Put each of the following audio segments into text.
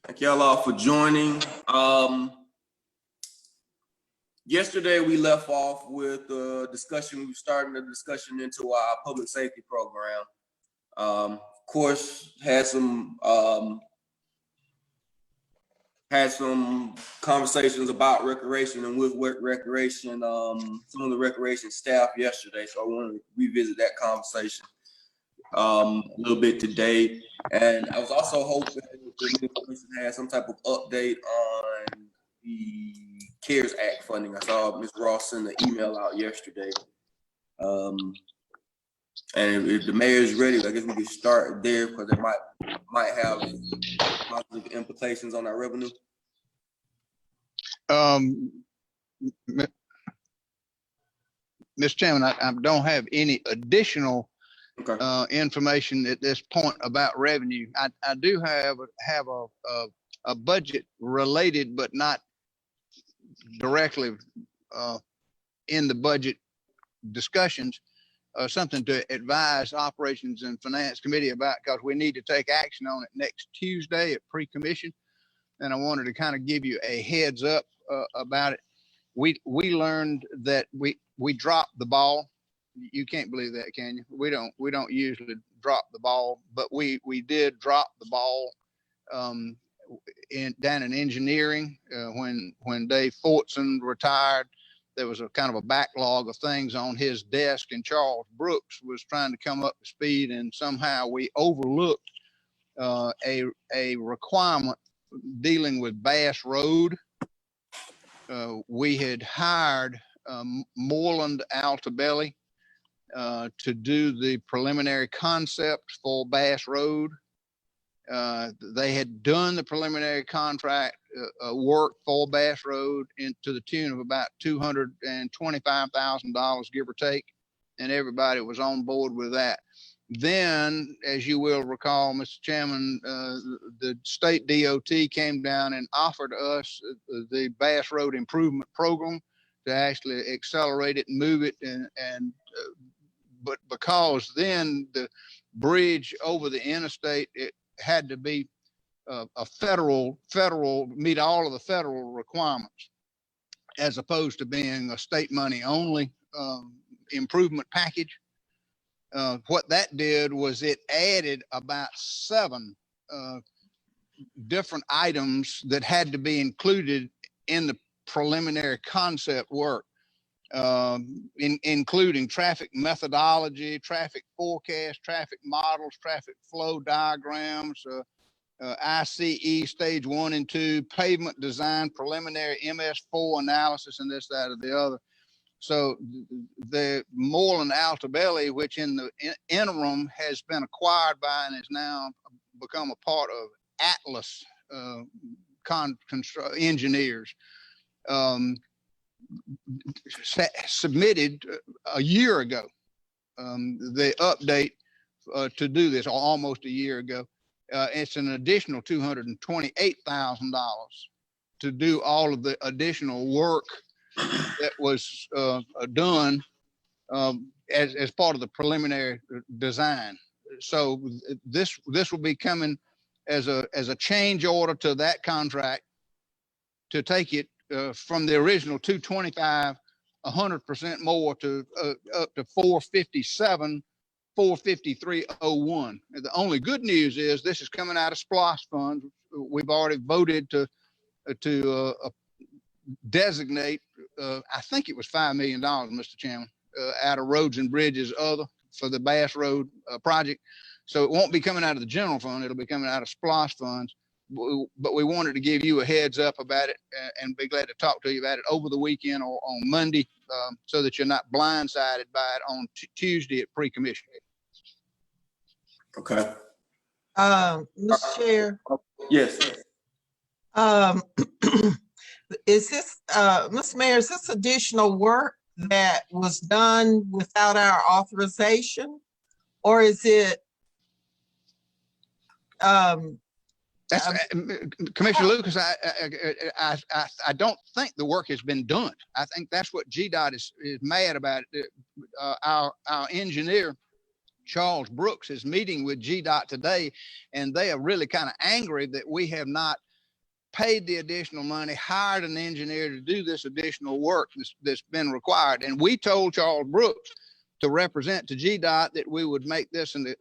Thank y'all all for joining. Yesterday we left off with a discussion. We were starting a discussion into our public safety program. Of course, had some conversations about recreation and with recreation, some of the recreation staff yesterday. So I want to revisit that conversation a little bit today. And I was also hoping the person had some type of update on the CARES Act funding. I saw Ms. Ross send the email out yesterday. And if the mayor is ready, I guess we can start there because it might have positive implications on our revenue. Mr. Chairman, I don't have any additional information at this point about revenue. I do have a budget related, but not directly in the budget discussions. Something to advise Operations and Finance Committee about, because we need to take action on it next Tuesday at pre-commission. And I wanted to kind of give you a heads up about it. We learned that we dropped the ball. You can't believe that, can you? We don't usually drop the ball, but we did drop the ball down in engineering when Dave Fortson retired. There was a kind of a backlog of things on his desk, and Charles Brooks was trying to come up to speed, and somehow we overlooked a requirement dealing with Bass Road. We had hired Moreland Altabelli to do the preliminary concept for Bass Road. They had done the preliminary contract work for Bass Road to the tune of about $225,000, give or take, and everybody was on board with that. Then, as you will recall, Mr. Chairman, the state DOT came down and offered us the Bass Road Improvement Program to actually accelerate it and move it, but because then the bridge over the interstate, it had to be a federal meet all of the federal requirements, as opposed to being a state money only improvement package. What that did was it added about 7 different items that had to be included in the preliminary concept work, including traffic methodology, traffic forecast, traffic models, traffic flow diagrams, ICE stage 1 and 2, pavement design, preliminary MS4 analysis, and this, that, or the other. So the Moreland Altabelli, which in the interim has been acquired by and has now become a part of Atlas engineers, submitted a year ago the update to do this, or almost a year ago. It's an additional $228,000 to do all of the additional work that was done as part of the preliminary design. So this will be coming as a change order to that contract to take it from the original 225, 100% more to up to 453.01. The only good news is this is coming out of SPLOST funds. We've already voted to designate, I think it was $5 million, Mr. Chairman, out of Roads and Bridges other for the Bass Road project. So it won't be coming out of the general fund. It'll be coming out of SPLOST funds. But we wanted to give you a heads up about it and be glad to talk to you about it over the weekend or on Monday, so that you're not blindsided by it on Tuesday at pre-commission. Okay. Mr. Chair. Yes. Is this, Mr. Mayor, is this additional work that was done without our authorization, or is it? Commissioner Lucas, I don't think the work has been done. I think that's what GDOT is mad about. Our engineer, Charles Brooks, is meeting with GDOT today, and they are really kind of angry that we have not paid the additional money, hired an engineer to do this additional work that's been required. And we told Charles Brooks to represent to GDOT that we would make this an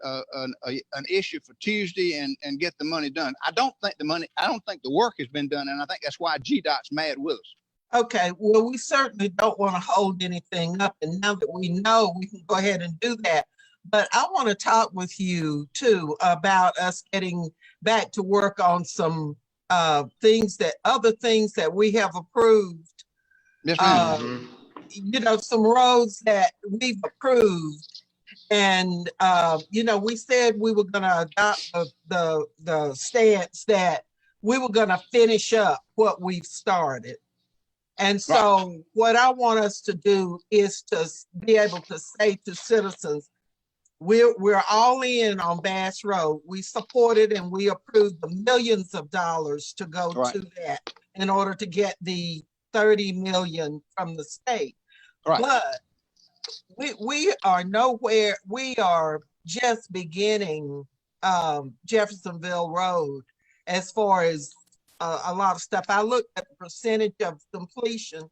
issue for Tuesday and get the money done. I don't think the work has been done. And I think that's why GDOT's mad with us. Okay, well, we certainly don't want to hold anything up. And now that we know, we can go ahead and do that. But I want to talk with you too about us getting back to work on some other things that we have approved. Yes, ma'am. You know, some roads that we've approved. And, you know, we said we were going to adopt the stance that we were going to finish up what we've started. And so what I want us to do is to be able to say to citizens, we're all in on Bass Road. We supported and we approved the millions of dollars to go to that in order to get the 30 million from the state. But we are nowhere. We are just beginning Jeffersonville Road as far as a lot of stuff. I looked at the percentage of completion.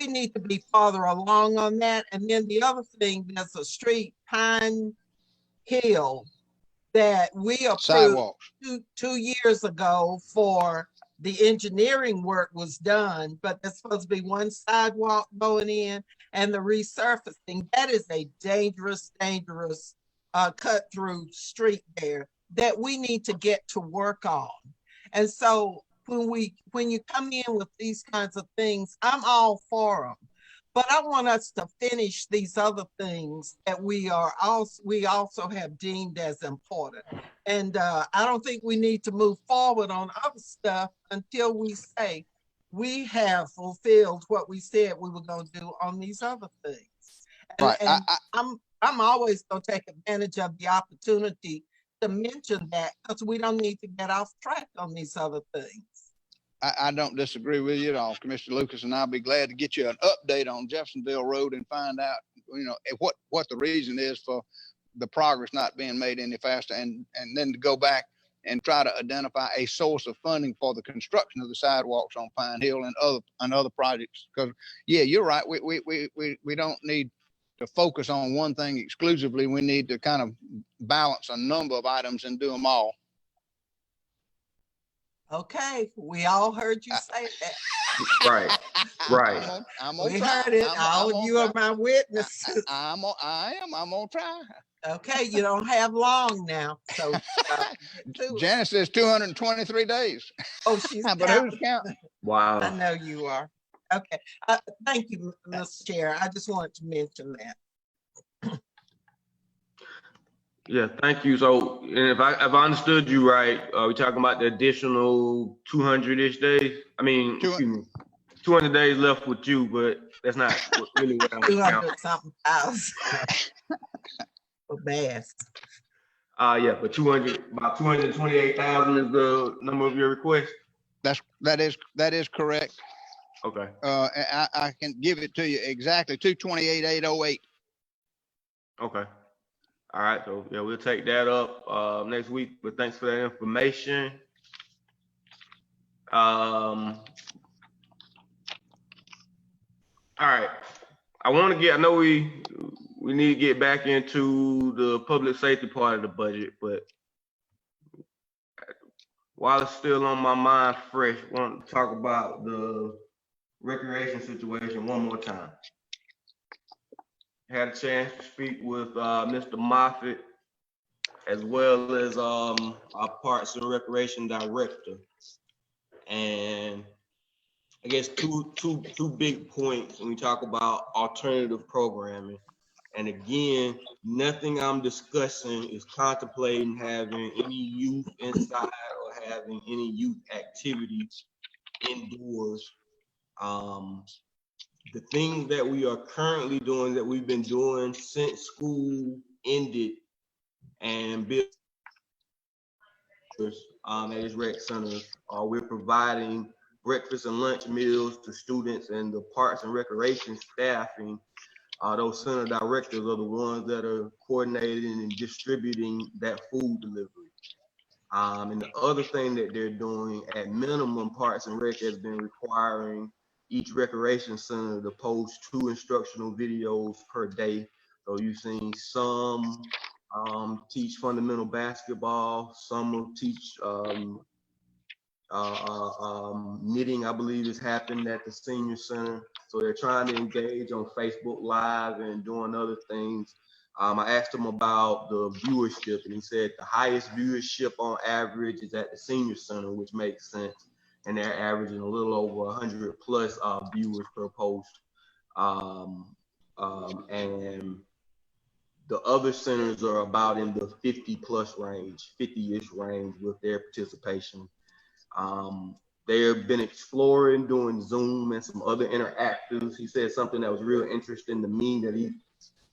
We need to be farther along on that. And then the other thing, there's a street, Pine Hill, that we approved two years ago for the engineering work was done, but there's supposed to be one sidewalk going in and the resurfacing. That is a dangerous cut through street there that we need to get to work on. And so when you come in with these kinds of things, I'm all for them. But I want us to finish these other things that we also have deemed as important. And I don't think we need to move forward on other stuff until we say we have fulfilled what we said we were going to do on these other things. And I'm always going to take advantage of the opportunity to mention that, because we don't need to get off track on these other things. I don't disagree with you at all, Commissioner Lucas, and I'll be glad to get you an update on Jeffersonville Road and find out, you know, what the reason is for the progress not being made any faster, and then to go back and try to identify a source of funding for the construction of the sidewalks on Pine Hill and other projects. Because yeah, you're right. We don't need to focus on one thing exclusively. We need to kind of balance a number of items and do them all. Okay, we all heard you say Right. that. I'm we heard it. All of you are my witnesses. I'm gonna try. Okay, you don't have long now. So Janice says 223 days. Oh, she's but who's counting? Wow. I know you are. Okay. Thank you, Mr. Chair. I just wanted to mention that. Yeah, thank you. So, and if I understood you right, we're talking about the additional 200-ish days. I mean, 200 days left with you, but that's not really what I'm 200-something thousand for Bass. Yeah, but about 228,000 is the number of your request. That is correct. Okay. I can give it to you exactly, 228,808. Okay. All right, so yeah, we'll take that up next week. But thanks for that information. All right, I know we need to get back into the public safety part of the budget, but while it's still on my mind fresh, I want to talk about the recreation situation one more time. Had a chance to speak with Mr. Moffitt, as well as our Parks and Recreation Director. And I guess two big points when we talk about alternative programming. And again, nothing I'm discussing is contemplating having any youth inside or having any youth activity indoors. The things that we are currently doing, that we've been doing since school ended, and at his rec centers, we're providing breakfast and lunch meals to students, and the Parks and Recreation staffing, those center directors are the ones that are coordinating and distributing that food delivery. And the other thing that they're doing at minimum, Parks and Rec has been requiring each recreation center to post 2 instructional videos per day. So you've seen some teach fundamental basketball, some will teach knitting, I believe, has happened at the senior center. So they're trying to engage on Facebook Live and doing other things. I asked him about the viewership, and he said the highest viewership on average is at the senior center, which makes sense. And they're averaging a little over 100 plus viewers per post. And the other centers are about in the 50 plus range, 50-ish range with their participation. They've been exploring doing Zoom and some other interactives. He said something that was real interesting to me that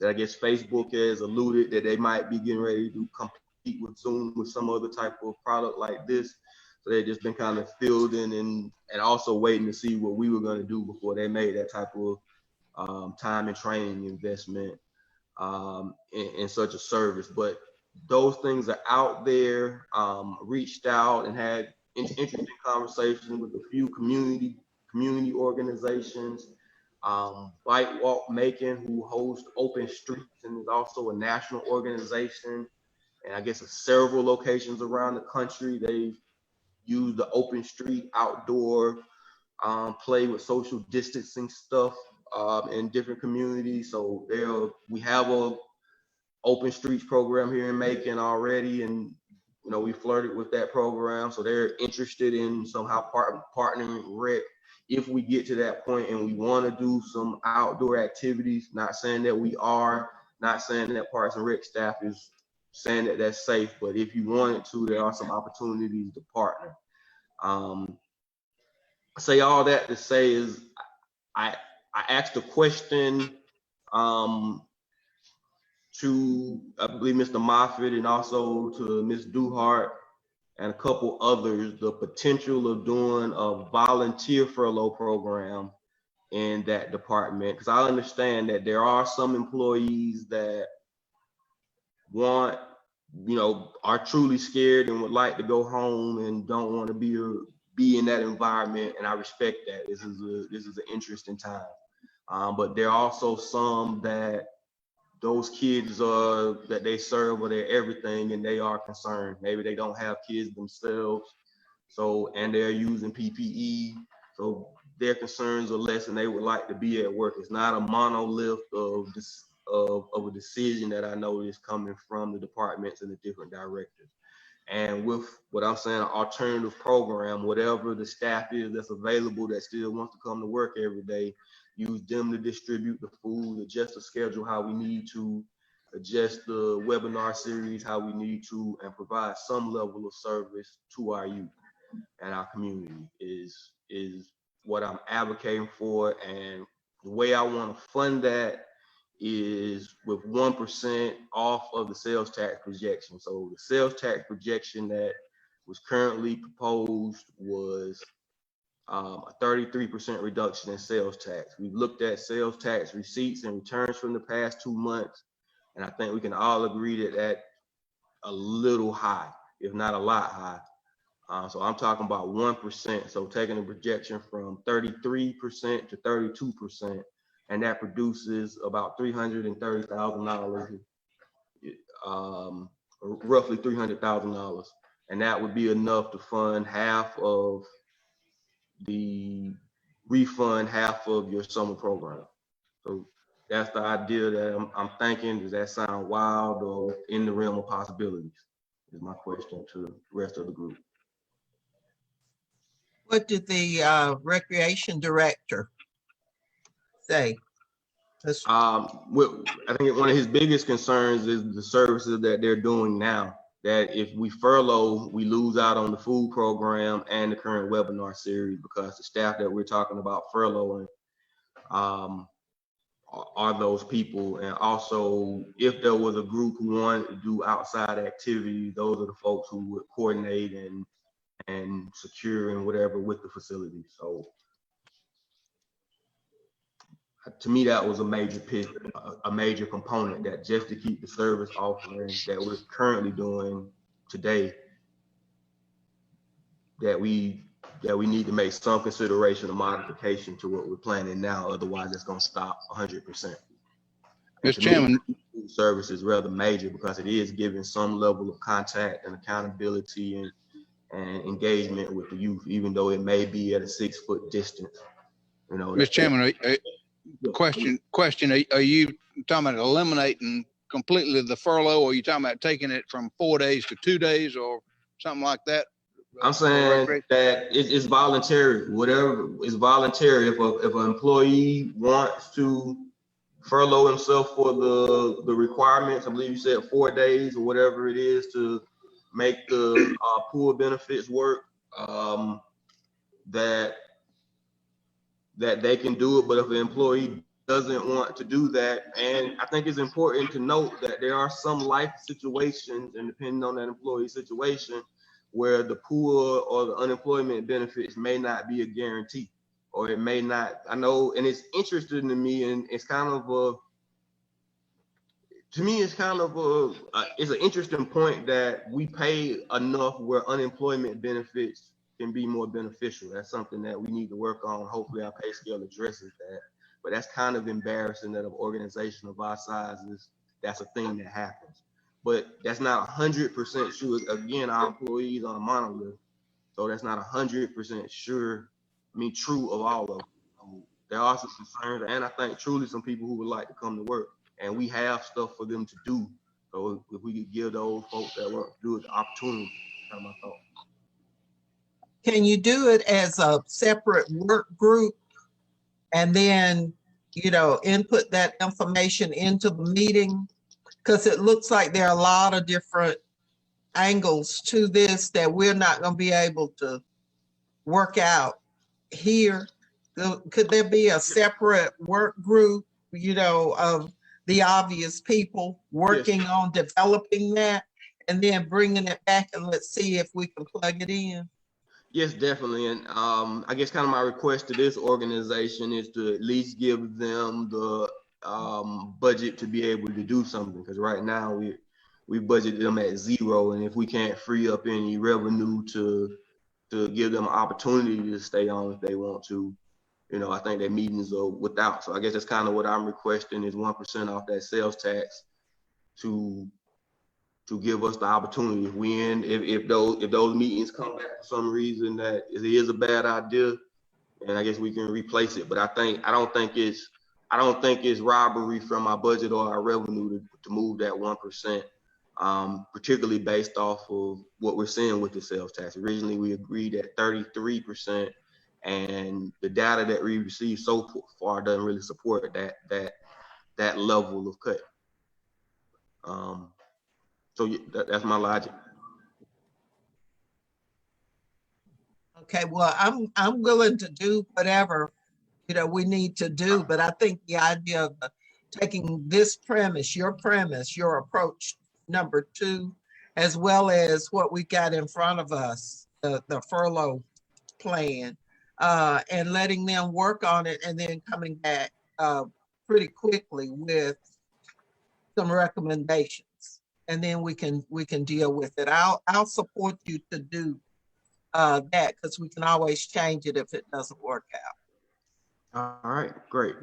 I guess Facebook has alluded that they might be getting ready to compete with Zoom with some other type of product like this. So they've just been kind of fielding and also waiting to see what we were going to do before they made that type of time and training investment in such a service. But those things are out there. Reached out and had interesting conversations with a few community organizations. Bike Walk Macon, who hosts Open Streets and is also a national organization. And I guess at several locations around the country, they've used the Open Street outdoor play with social distancing stuff in different communities. So we have a Open Streets program here in Macon already, and we flirted with that program. So they're interested in somehow partnering with Rec if we get to that point and we want to do some outdoor activities. Not saying that we are, not saying that Parks and Rec staff is saying that that's safe, but if you wanted to, there are some opportunities to partner. I say all that to say is I asked a question to, I believe, Mr. Moffitt and also to Ms. Duhart and a couple others, the potential of doing a volunteer furlough program in that department. Because I understand that there are some employees that are truly scared and would like to go home and don't want to be in that environment, and I respect that. This is an interesting time. But there are also some that those kids that they serve are their everything, and they are concerned. Maybe they don't have kids themselves, and they're using PPE, so their concerns are less, and they would like to be at work. It's not a monolith of a decision that I know is coming from the departments and the different directors. And with what I'm saying, an alternative program, whatever the staff is that's available that still wants to come to work every day, use them to distribute the food, adjust the schedule how we need to, adjust the webinar series how we need to, and provide some level of service to our youth and our community is what I'm advocating for. And the way I want to fund that is with 1% off of the sales tax projection. So the sales tax projection that was currently proposed was a 33% reduction in sales tax. We've looked at sales tax receipts and returns from the past 2 months, and I think we can all agree that that's a little high, if not a lot high. So I'm talking about 1%. So taking the projection from 33% to 32%, and that produces about $330,000, roughly $300,000. And that would be enough to fund refund half of your summer program. So that's the idea that I'm thinking. Does that sound wild or in the realm of possibilities? Is my question to the rest of the group. What did the recreation director say? I think one of his biggest concerns is the services that they're doing now. That if we furlough, we lose out on the food program and the current webinar series, because the staff that we're talking about furloughing are those people. And also, if there was a group who wanted to do outside activities, those are the folks who would coordinate and secure and whatever with the facility. So to me, that was a major component, that just to keep the service offering that we're currently doing today that we need to make some consideration or modification to what we're planning now. Otherwise, it's going to stop 100%. Mr. Chairman, food service is rather major because it is giving some level of contact and accountability and engagement with the youth, even though it may be at a 6-foot distance. You know, Mr. Chairman, question: Are you talking about eliminating completely the furlough, or are you talking about taking it from 4 days to 2 days, or something like that? I'm saying that it's voluntary. Whatever is voluntary. If an employee wants to furlough himself for the requirements, I believe you said 4 days or whatever it is to make the pool benefits work, that they can do it. But if an employee doesn't want to do that, and I think it's important to note that there are some life situations, and depending on that employee situation, where the pool or the unemployment benefits may not be a guarantee, or it may not. I know, and it's interesting to me, and it's kind of it's an interesting point that we pay enough where unemployment benefits can be more beneficial. That's something that we need to work on. Hopefully our pay scale addresses that. But that's kind of embarrassing that an organization of our sizes, that's a thing that happens. But that's not 100% sure. Again, our employees are a monolith, so that's not 100% sure, true of all of them. There are some concerns, and I think truly some people who would like to come to work, and we have stuff for them to do. So if we could give those folks that work to do it the opportunity, kind of my thought. Can you do it as a separate work group and then, input that information into the meeting? Because it looks like there are a lot of different angles to this that we're not going to be able to work out here. Could there be a separate work group, of the obvious people working on developing that and then bringing it back, and let's see if we can plug it in? Yes, definitely. And I guess kind of my request to this organization is to at least give them the budget to be able to do something, because right now we budgeted them at 0, and if we can't free up any revenue to give them an opportunity to stay on if they want to, I think that meetings are without. So I guess that's kind of what I'm requesting, is 1% off that sales tax to give us the opportunity. If those meetings come back for some reason that it is a bad idea, and I guess we can replace it. But I don't think it's robbery from our budget or our revenue to move that 1%, particularly based off of what we're seeing with the sales tax. Originally, we agreed at 33%, and the data that we received so far doesn't really support that level of cut. So that's my logic. Okay, well, I'm willing to do whatever we need to do, but I think the idea of taking this premise, your approach number 2, as well as what we got in front of us, the furlough plan, and letting them work on it, and then coming back pretty quickly with some recommendations. And then we can deal with it. I'll support you to do that, because we can always change it if it doesn't work out. All right, great.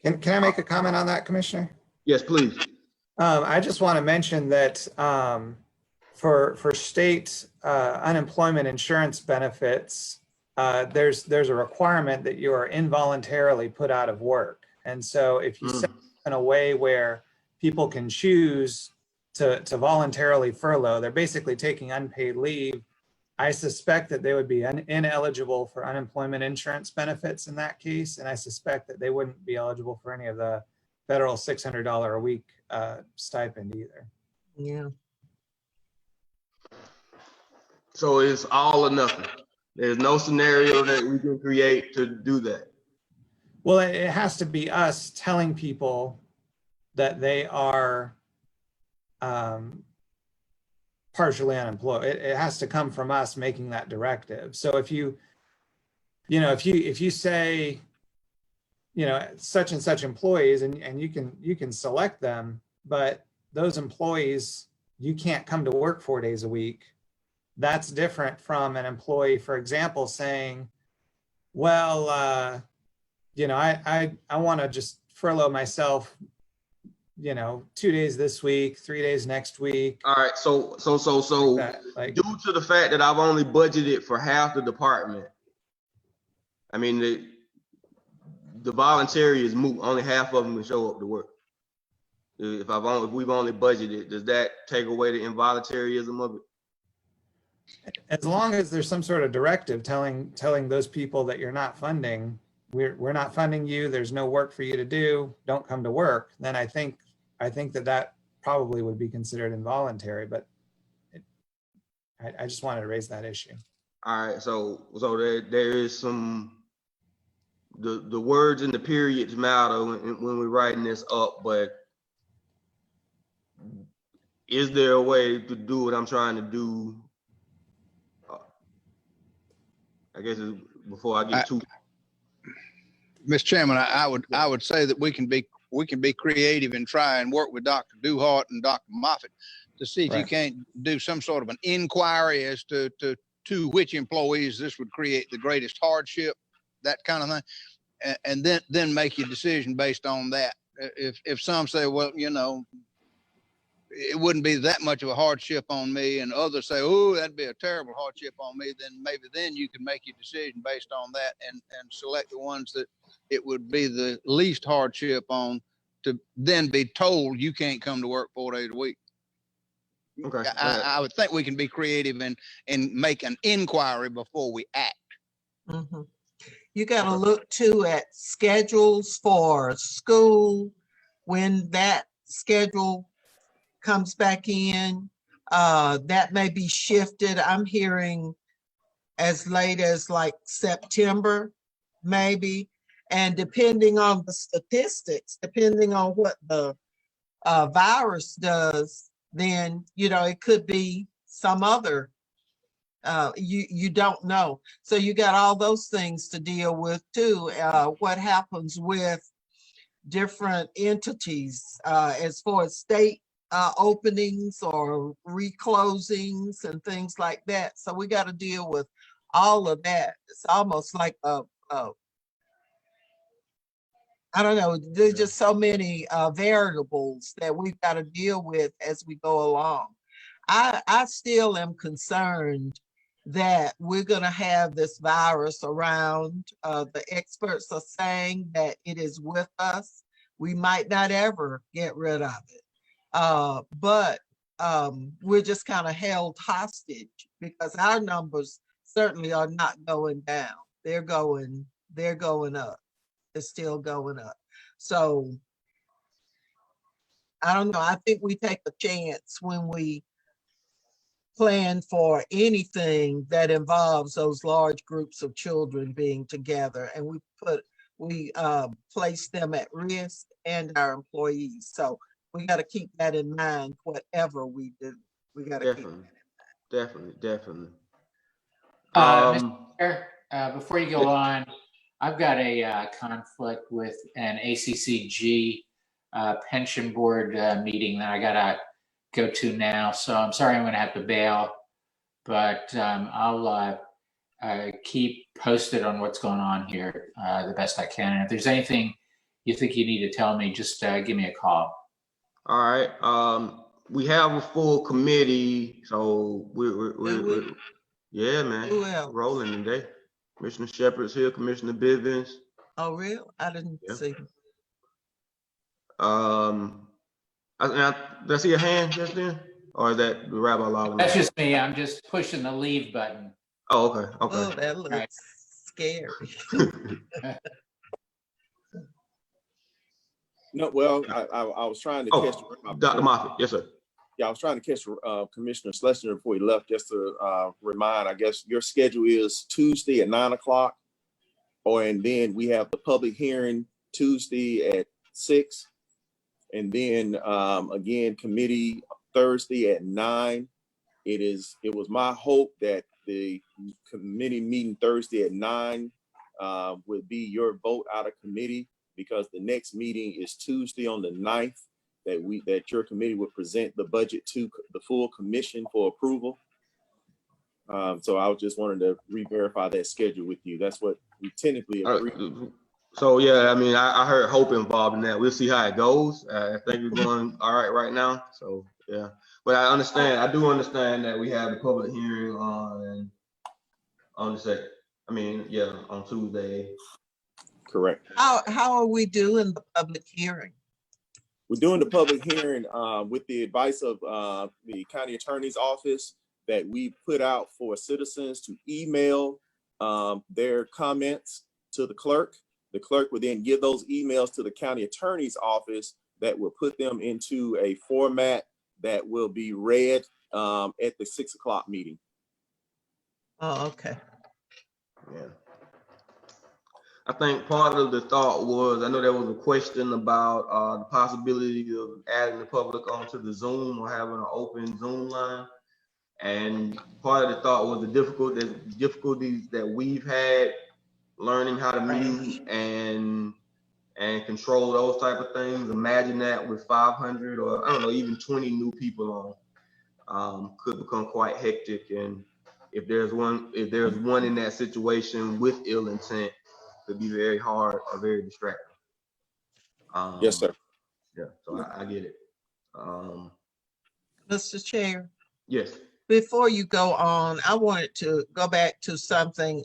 Can I make a comment on that, Commissioner? Yes, please. I just want to mention that for state unemployment insurance benefits, there's a requirement that you are involuntarily put out of work. And so if you set it in a way where people can choose to voluntarily furlough, they're basically taking unpaid leave. I suspect that they would be ineligible for unemployment insurance benefits in that case. And I suspect that they wouldn't be eligible for any of the federal $600 a week stipend either. Yeah. So it's all or nothing. There's no scenario that we can create to do that. Well, it has to be us telling people that they are partially unemployed. It has to come from us making that directive. So if you say, such and such employees, and you can select them, but those employees, you can't come to work 4 days a week. That's different from an employee, for example, saying, well, I want to just furlough myself, 2 days this week, 3 days next week. All right, so like, due to the fact that I've only budgeted for half the department, I mean the voluntary is moot. Only half of them can show up to work. If we've only budgeted, does that take away the involuntaryism of it? as long as there's some sort of directive telling those people that you're not funding, we're not funding you, there's no work for you to do, don't come to work, then I think that probably would be considered involuntary. But I just wanted to raise that issue. All right, so there is some, the words and the periods matter when we're writing this up, but is there a way to do what I'm trying to do? I guess before I get too. Mr. Chairman, I would say that we can be creative and try and work with Dr. Duhart and Dr. Moffitt to see if you can't do some sort of an inquiry as to which employees this would create the greatest hardship, that kind of thing, and then make your decision based on that. If some say, well, it wouldn't be that much of a hardship on me, and others say, oh, that'd be a terrible hardship on me, then you can make your decision based on that and select the ones that it would be the least hardship on, to then be told you can't come to work 4 days a week. Okay. I would think we can be creative and make an inquiry before we act. Mm-hmm. You got to look too at schedules for school, when that schedule comes back in, that may be shifted. I'm hearing as late as like September, maybe. And depending on the statistics, depending on what the virus does, then, it could be some other, you don't know. So you got all those things to deal with too. What happens with different entities as far as state openings or reclosings and things like that. So we got to deal with all of that. It's almost like I don't know, there's just so many variables that we've got to deal with as we go along. I still am concerned that we're going to have this virus around. The experts are saying that it is with us. We might not ever get rid of it. But we're just kind of held hostage because our numbers certainly are not going down. They're going up. They're still going up. So I don't know. I think we take a chance when we plan for anything that involves those large groups of children being together, and we place them at risk and our employees. So we got to keep that in mind, whatever we do. We got to keep that in mind. Definitely. Mr. Chair, before you go on, I've got a conflict with an ACCG pension board meeting that I gotta go to now. So I'm sorry, I'm going to have to bail, but I'll keep posted on what's going on here the best I can. And if there's anything you think you need to tell me, just give me a call. All right. We have a full committee, so we're yeah, man. Who else? Rolling today. Commissioner Shepherd's here, Commissioner Bivens. Oh, really? I didn't see. Did I see a hand just then? Or is that the Rabbi Lawler? That's just me. I'm just pushing the leave button. Oh, okay. Oh, that looks Right. scary. No, well, I was trying to catch Dr. Moffitt. Yes, sir. Yeah, I was trying to catch Commissioner Schlesinger before he left, just to remind, I guess your schedule is Tuesday at 9 o'clock, and then we have the public hearing Tuesday at 6, and then again, committee Thursday at 9. It was my hope that the committee meeting Thursday at 9 would be your vote out of committee, because the next meeting is Tuesday on the 9th, that your committee would present the budget to the full commission for approval. So I was just wanted to re-verify that schedule with you. That's what we technically agree. So yeah, I mean, I heard Hope involved in that. We'll see how it goes. I think we're going all right now. So yeah, but I do understand that we have the public hearing on the second. I mean, yeah, on Tuesday. Correct. How are we doing the public hearing? We're doing the public hearing with the advice of the county attorney's office that we put out for citizens to email their comments to the clerk. The clerk would then give those emails to the county attorney's office that will put them into a format that will be read at the 6 o'clock meeting. Oh, okay. Yeah. I think part of the thought was, I know there was a question about the possibility of adding the public onto the Zoom or having an open Zoom line. And part of the thought was the difficulties that we've had learning how to mute and control those type of things. Imagine that with 500 or I don't know, even 20 new people on, could become quite hectic. And if there's one in that situation with ill intent, could be very hard or very distracting. Yes, sir. Yeah, so I get it. Mr. Chair, Yes. before you go on, I wanted to go back to something.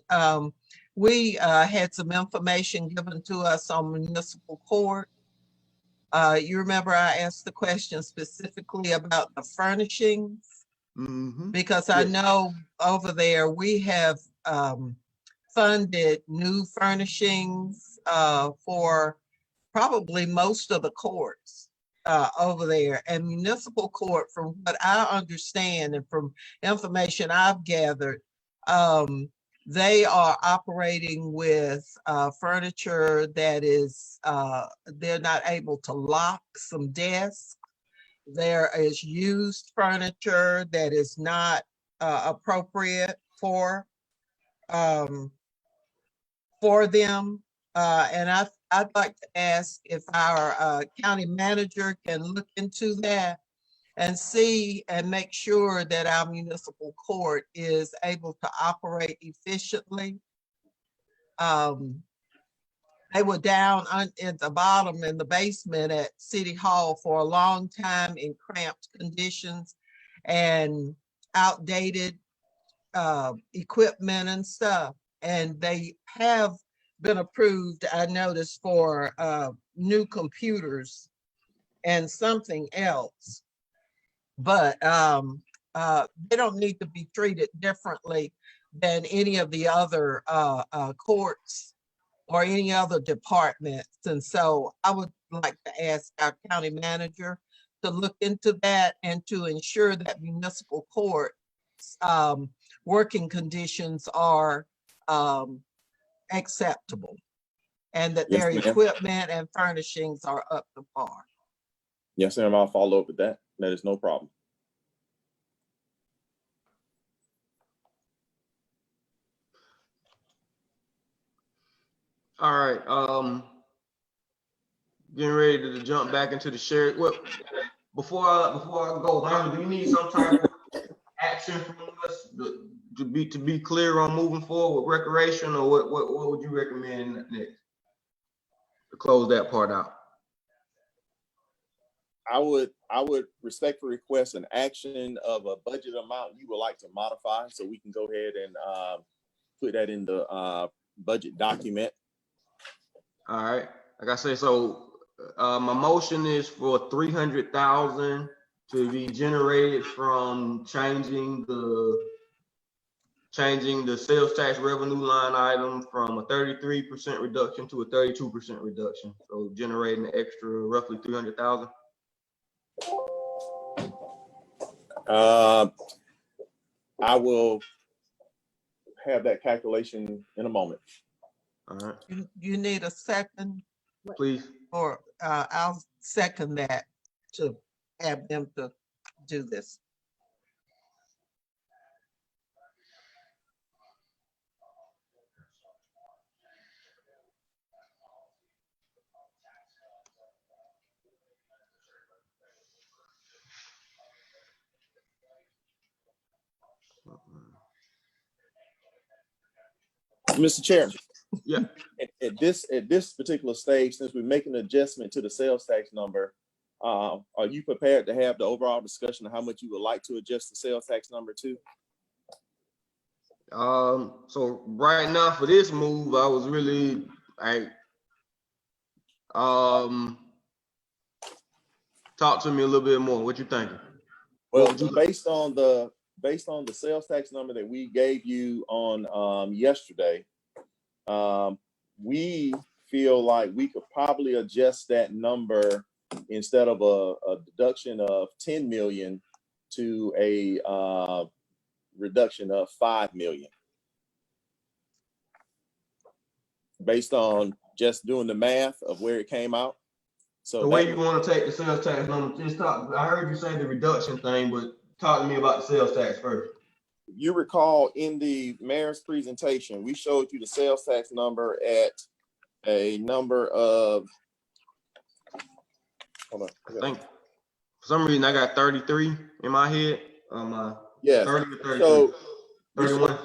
We had some information given to us on municipal court. You remember I asked the question specifically about the furnishings? Mm-hmm. Because I know over there we have funded new furnishings for probably most of the courts over there. And municipal court, from what I understand and from information I've gathered, they are operating with furniture that is, they're not able to lock some desks. There is used furniture that is not appropriate for them. And I'd like to ask if our county manager can look into that and see and make sure that our municipal court is able to operate efficiently. They were down at the bottom in the basement at City Hall for a long time in cramped conditions and outdated equipment and stuff. And they have been approved, I noticed, for new computers and something else. But they don't need to be treated differently than any of the other courts or any other departments. And so I would like to ask our county manager to look into that and to ensure that municipal court working conditions are acceptable and that Yes, their ma'am. equipment and furnishings are up to par. Yes, ma'am. I'll follow up with that. That is no problem. All right. Getting ready to jump back into the share. Well, before I go, Herman, do you need some type of action from us to be clear on moving forward with recreation, or what would you recommend next to close that part out? I would respectfully request an action of a budget amount you would like to modify, so we can go ahead and put that in the budget document. All right. Like I say, so my motion is for 300,000 to be generated from changing the sales tax revenue line item from a 33% reduction to a 32% reduction. So generating an extra roughly 300,000. I will have that calculation in a moment. All right. You need a second? Please. Or I'll second that to have them to do this. Mr. Chairman. Yeah. At this particular stage, since we're making an adjustment to the sales tax number, are you prepared to have the overall discussion of how much you would like to adjust the sales tax number to? So right now for this move, I was really talk to me a little bit more. What you thinking? Well, based on the sales tax number that we gave you on yesterday, we feel like we could probably adjust that number instead of a deduction of 10 million to a reduction of 5 million. Based on just doing the math of where it came out. So the way you want to take the sales tax number, just talk. I heard you say the reduction thing, but talk to me about the sales tax first. You recall in the mayor's presentation, we showed you the sales tax number at a number of, hold on. I think for some reason I got 33 in my head. Yes. 30 to 33. So 31.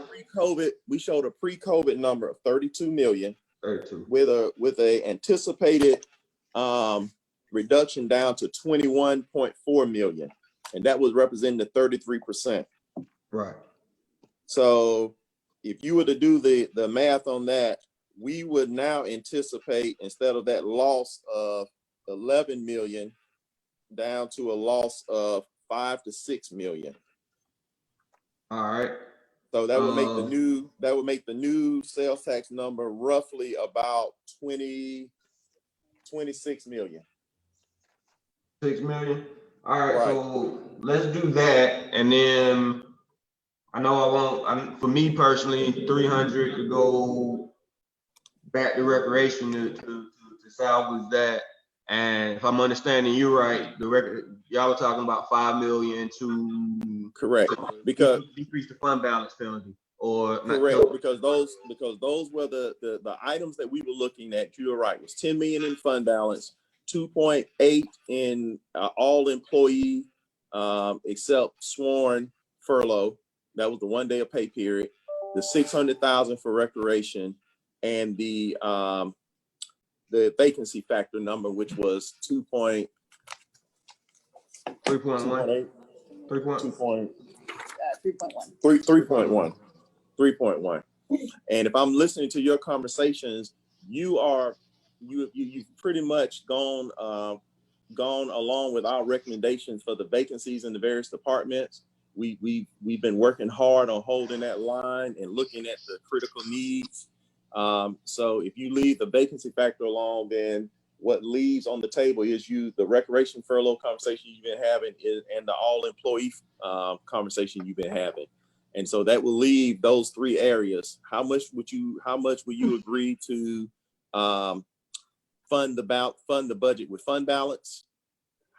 We showed a pre-COVID number of 32 million 32 with a anticipated reduction down to 21.4 million, and that was representing the 33%. Right. So if you were to do the math on that, we would now anticipate, instead of that loss of 11 million down to a loss of 5 to 6 million. All right. So that would make the new sales tax number roughly about 26 million. 6 million. All right. So let's do that, and then I know for me personally, 300 to go back to recreation to salvage that. And if I'm understanding you right, y'all are talking about 5 million to correct because decrease the fund balance penalty, or correct because those were the items that we were looking at. You're right. It was 10 million in fund balance, 2.8 in all employee except sworn furlough. That was the 1 day of pay period. The 600,000 for recreation, and the vacancy factor number, which was 3.1. And if I'm listening to your conversations, you've pretty much gone along with our recommendations for the vacancies in the various departments. We've been working hard on holding that line and looking at the critical needs. So if you leave the vacancy factor alone, then what leaves on the table is the recreation furlough conversation you've been having and the all employee conversation you've been having. And so that will leave those three areas. How much will you agree to fund the budget with fund balance?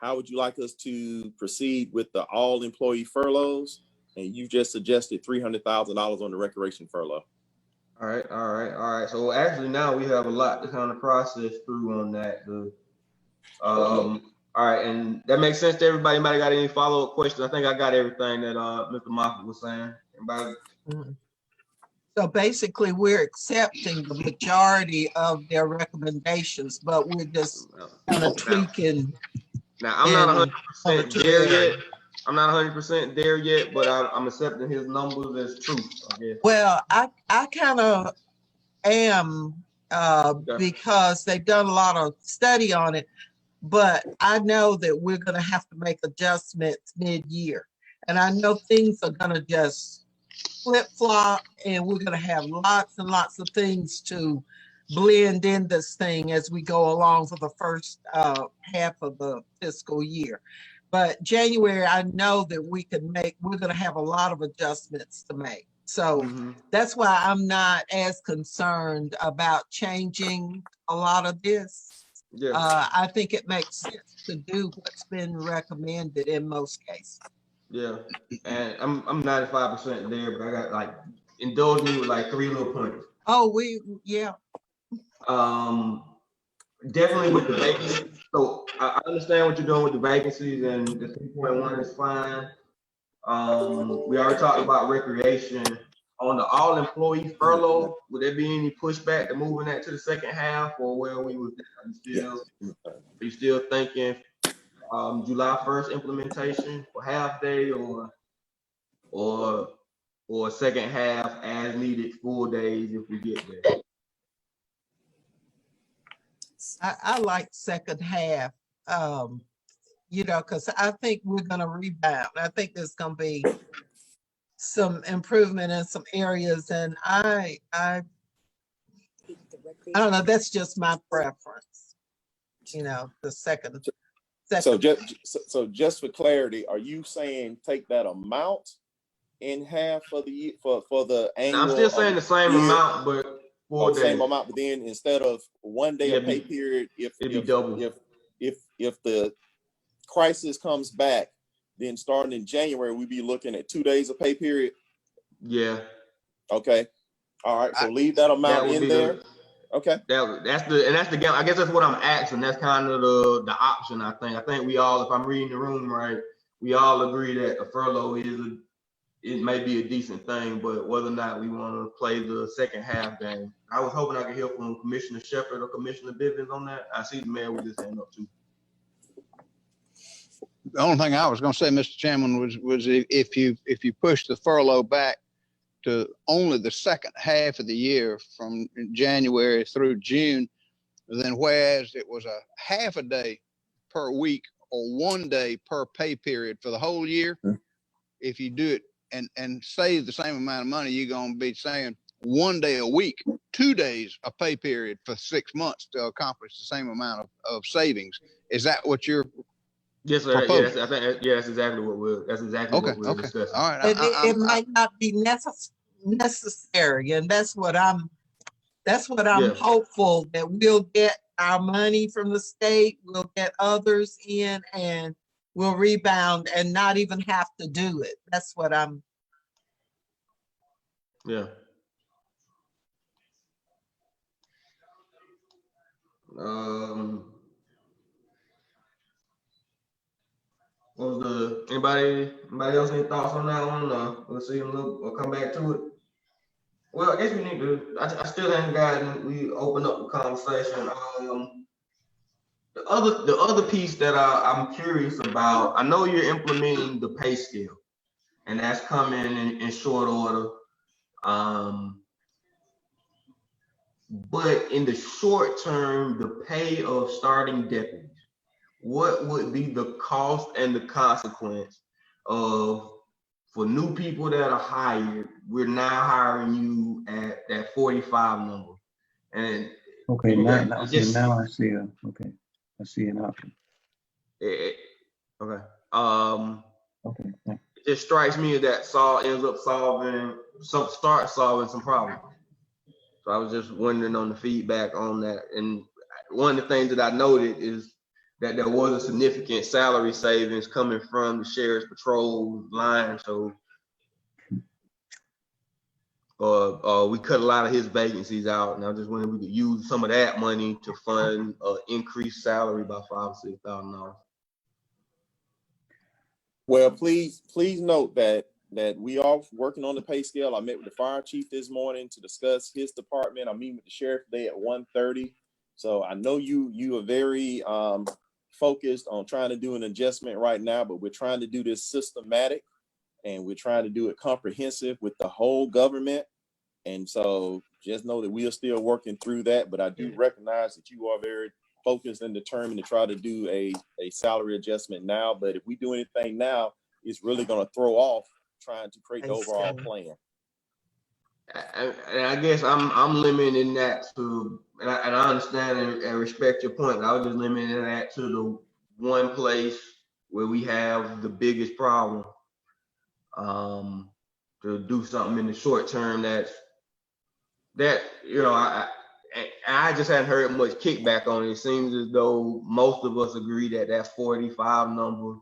How would you like us to proceed with the all employee furloughs? And you just suggested $300,000 on the recreation furlough. All right. So actually now we have a lot to kind of process through on that. All right, and that makes sense to everybody. Anybody got any follow-up questions? I think I got everything that Mr. Moffitt was saying. Anybody? So basically, we're accepting the majority of their recommendations, but we're just kind of tweaking. Now, I'm not 100% there yet. I'm not 100% there yet, but I'm accepting his numbers as truth, I guess. Well, I kind of am because they've done a lot of study on it, but I know that we're going to have to make adjustments mid-year. And I know things are going to just flip-flop, and we're going to have lots and lots of things to blend in this thing as we go along for the first half of the fiscal year. But January, I know that we're going to have a lot of adjustments to make. So that's why I'm not as concerned about changing a lot of this. Yeah. I think it makes sense to do what's been recommended in most cases. Yeah, and I'm 95% there, but I got indulge me with 3 little pointers. Oh, yeah. Definitely with the vacancies. So I understand what you're doing with the vacancies, and the 3.1 is fine. We already talked about recreation. on the all employee furlough, would there be any pushback to moving that to the second half, or where we was? Are you still thinking July 1st implementation for half day, or second half as needed full days if we get there? I like second half, you know, because I think we're gonna rebound. I think there's gonna be some improvement in some areas, and I don't know, that's just my preference. You know, the second. So just for clarity, are you saying take that amount in half for the year for the annual? I'm still saying the same amount, but 4 days. Same amount, but then instead of 1 day of pay period, if the crisis comes back, then starting in January, we'd be looking at 2 days of pay period. Yeah. Okay. All right. So leave that amount in there. Okay. That's the game. I guess that's what I'm asking. That's kind of the option. I think we all, if I'm reading the room right, we all agree that a furlough it may be a decent thing, but whether or not we want to play the second half game. I was hoping I could hear from Commissioner Shepherd or Commissioner Bivens on that. I see the mayor with his hand up too. The only thing I was going to say, Mr. Chairman, was if you push the furlough back to only the second half of the year from January through June, then whereas it was a half a day per week or 1 day per pay period for the whole year, if you do it and save the same amount of money, you're going to be saying 1 day a week, 2 days a pay period for 6 months to accomplish the same amount of savings. Is that what you're? Yes, sir. Yes, I think that's exactly what we're discussing. All right. It might not be necessary, and that's what I'm hopeful, that we'll get our money from the state, we'll get others in, and we'll rebound and not even have to do it. That's what I'm. Yeah. What was anybody else any thoughts on that one? We'll see we'll come back to it. Well, I guess we need to, I still haven't gotten, we open up the conversation. The other piece that I'm curious about, I know you're implementing the pay scale, and that's coming in short order. But in the short term, the pay of starting deputies, what would be the cost and the consequence of, for new people that are hired, we're now hiring you at that 45 number? And okay, now I see I see an option. Okay. Okay. It just strikes me that ends up solving some problems. So I was just wondering on the feedback on that. And one of the things that I noted is that there was a significant salary savings coming from the sheriff's patrol line. So we cut a lot of his vacancies out, and I just wondering if we could use some of that money to fund increased salary by $5,000 or $6,000. Well, please note that we are working on the pay scale. I met with the fire chief this morning to discuss his department. I'm meeting with the sheriff today at 1:30. So I know you are very focused on trying to do an adjustment right now, but we're trying to do this systematic, and we're trying to do it comprehensive with the whole government. And so just know that we are still working through that, but I do recognize that you are very focused and determined to try to do a salary adjustment now. But if we do anything now, it's really going to throw off trying to create the overall plan. And I guess I'm limiting that to, and I understand and respect your point, but I was just limiting that to the one place where we have the biggest problem. To do something in the short term that I just hadn't heard much kickback on it. It seems as though most of us agree that 45 number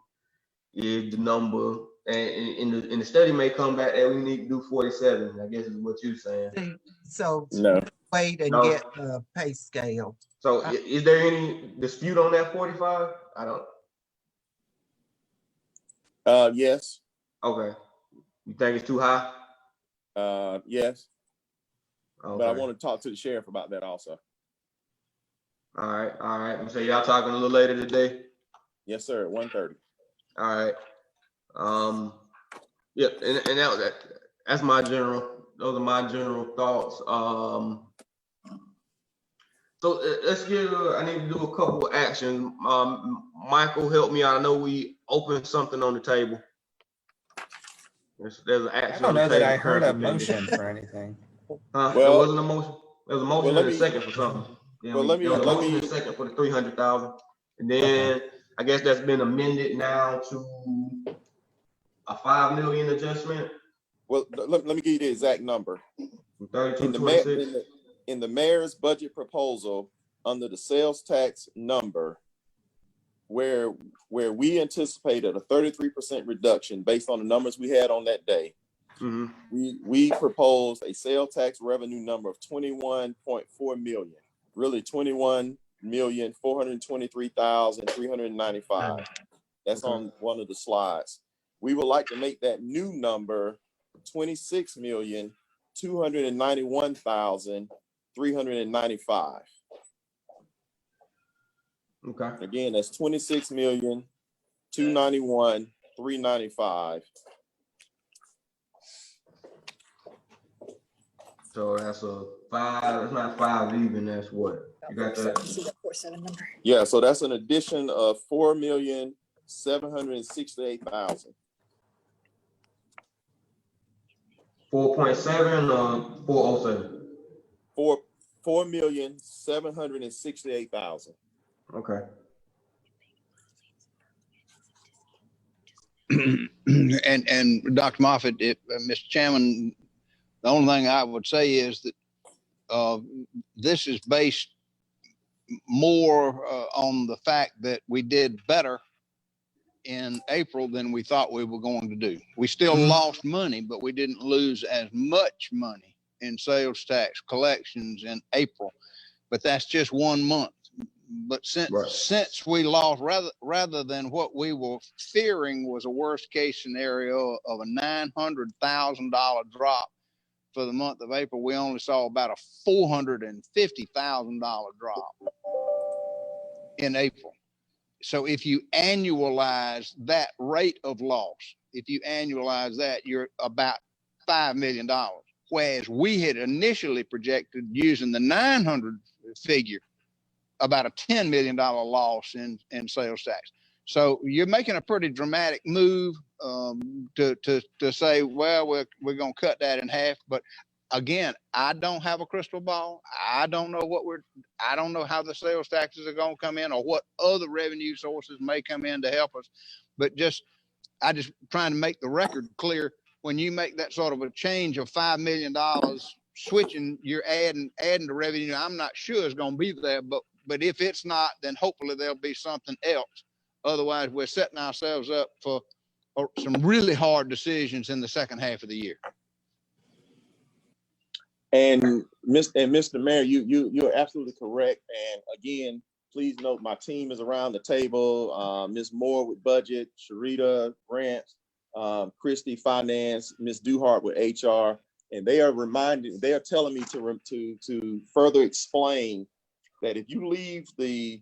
is the number, and in the study may come back that we need to do 47. I guess is what you're saying. So No. Wait and get the pay scale. So is there any dispute on that 45? I don't. Yes. Okay. You think it's too high? Yes, Okay. but I want to talk to the sheriff about that also. All right. So y'all talking a little later today? Yes, sir, at 1:30. All right. Yep, and that's my those are my general thoughts. So let's I need to do a couple of actions. Michael, help me out. I know we opened something on the table. There's an I action don't on the know that table I heard a currently pending. motion for anything. There Well, wasn't a motion. There was a motion and a second for something. Yeah, well, let there was a motion me, and a second for the 300,000. And then Okay. I guess that's been amended now to a 5 million adjustment. well, let me give you the exact number. From 3226. In the mayor's budget proposal, under the sales tax number, where we anticipated a 33% reduction based on the numbers we had on that day, we proposed a sales tax revenue number of 21.4 million, really 21,423,395. That's on one of the slides. We would like to make that new number 26,291,395. Okay. Again, that's 26,291,395. So that's a 5. It's not 5 even. That's what you got that. See that 47 number. Yeah, so that's an addition of 4,768,000. 4.7 or 407. 4,768,000. Okay. And Dr. Moffitt, Mr. Chairman, the only thing I would say is that this is based more on the fact that we did better in April than we thought we were going to do. We still lost money, but we didn't lose as much money in sales tax collections in April. But that's just 1 month. But since we lost, rather than what we were fearing was a worst case scenario of a $900,000 drop for the month of April, we only saw about a $450,000 drop in April. So if you annualize that rate of loss, you're about $5 million. Whereas we had initially projected using the 900 figure, about a $10 million loss in sales tax. So you're making a pretty dramatic move to say, well, we're going to cut that in half. But again, I don't have a crystal ball. I don't know I don't know how the sales taxes are going to come in or what other revenue sources may come in to help us. But I just trying to make the record clear. When you make that sort of a change of $5 million, switching, you're adding the revenue. I'm not sure it's going to be there, but if it's not, then hopefully there'll be something else. Otherwise, we're setting ourselves up for some really hard decisions in the second half of the year. And Mr. Mayor, you're absolutely correct. And again, please note my team is around the table. Ms. Moore with budget, Sharita Grant, Christy Finance, Ms. Duhart with HR, and they are telling me to further explain that if you leave the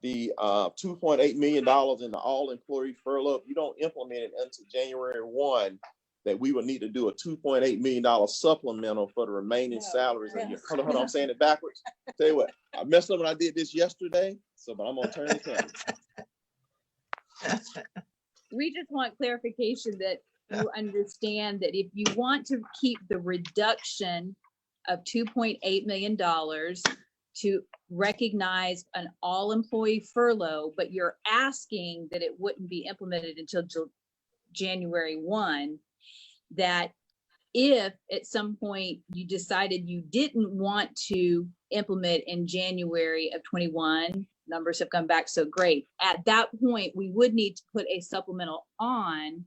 $2.8 million in the all-employee furlough, you don't implement it until January 1, that we will need to do a $2.8 million supplemental for the remaining salaries of the year. Hold on, I'm saying it backwards. Tell you what, I messed up when I did this yesterday, but I'm gonna turn the camera. We just want clarification that you understand that if you want to keep the reduction of $2.8 million to recognize an all-employee furlough, but you're asking that it wouldn't be implemented until January 1, that if at some point you decided you didn't want to implement in January of 21, numbers have come back so great. At that point, we would need to put a supplemental on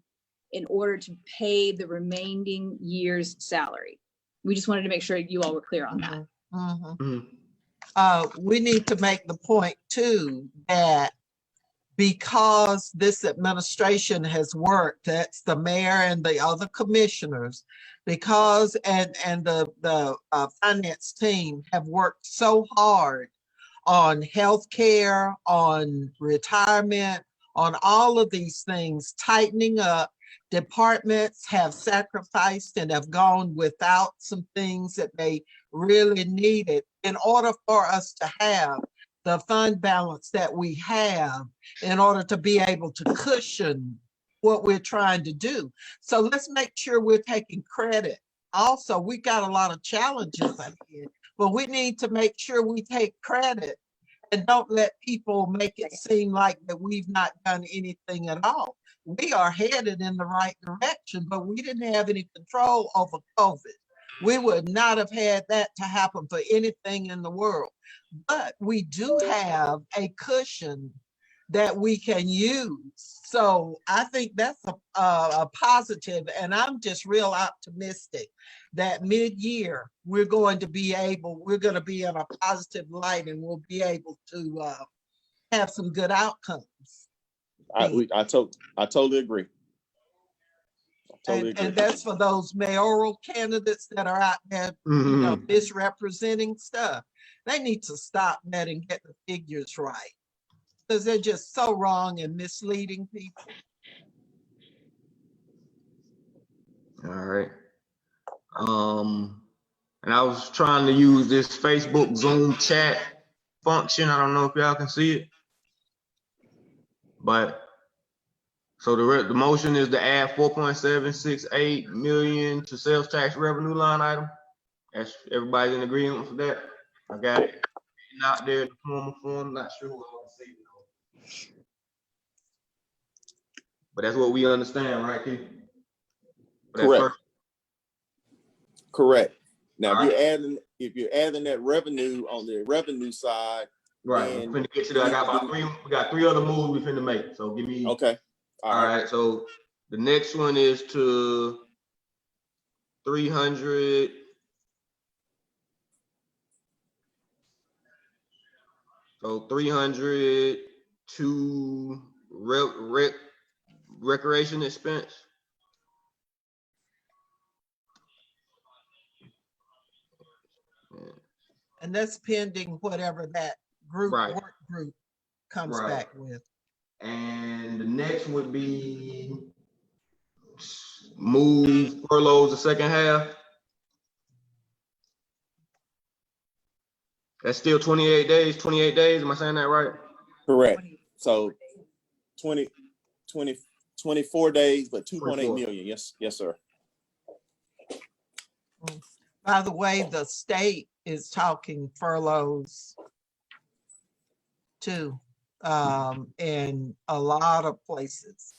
in order to pay the remaining year's salary. We just wanted to make sure you all were clear on that. We need to make the point too that because this administration has worked, that's the mayor and the other commissioners, because and the finance team have worked so hard on healthcare, on retirement, on all of these things, tightening up. Departments have sacrificed and have gone without some things that they really needed in order for us to have the fund balance that we have in order to be able to cushion what we're trying to do. So let's make sure we're taking credit. Also, we got a lot of challenges ahead, but we need to make sure we take credit and don't let people make it seem like that we've not done anything at all. We are headed in the right direction, but we didn't have any control over COVID. We would not have had that to happen for anything in the world. But we do have a cushion that we can use. So I think that's a positive, and I'm just real optimistic that mid-year we're going to be in a positive light, and we'll be able to have some good outcomes. I totally agree. And that's for those mayoral candidates that are out there, misrepresenting stuff. They need to stop that and get the figures right, because they're just so wrong and misleading people. All right. And I was trying to use this Facebook Zoom chat function. I don't know if y'all can see it, but so the motion is to add 4.768 million to sales tax revenue line item. As everybody's in agreement with that. I got it out there in the formal form. Not sure what I can say, but that's what we understand, right, Keith? Correct. Correct. Now, All if you're adding that revenue on the revenue side, right. We're finna get to that. We got three other moves we finna make. So give me. Okay. All right. So the next one is to 300. So 300 to recreation expense. And that's pending whatever that work group comes back with. And the next would be move furloughs the second half. That's still 28 days. 28 days. Am I saying that right? Correct. So 24 days, but 2.8 million. Yes, sir. By the way, the state is talking furloughs too. And a lot of places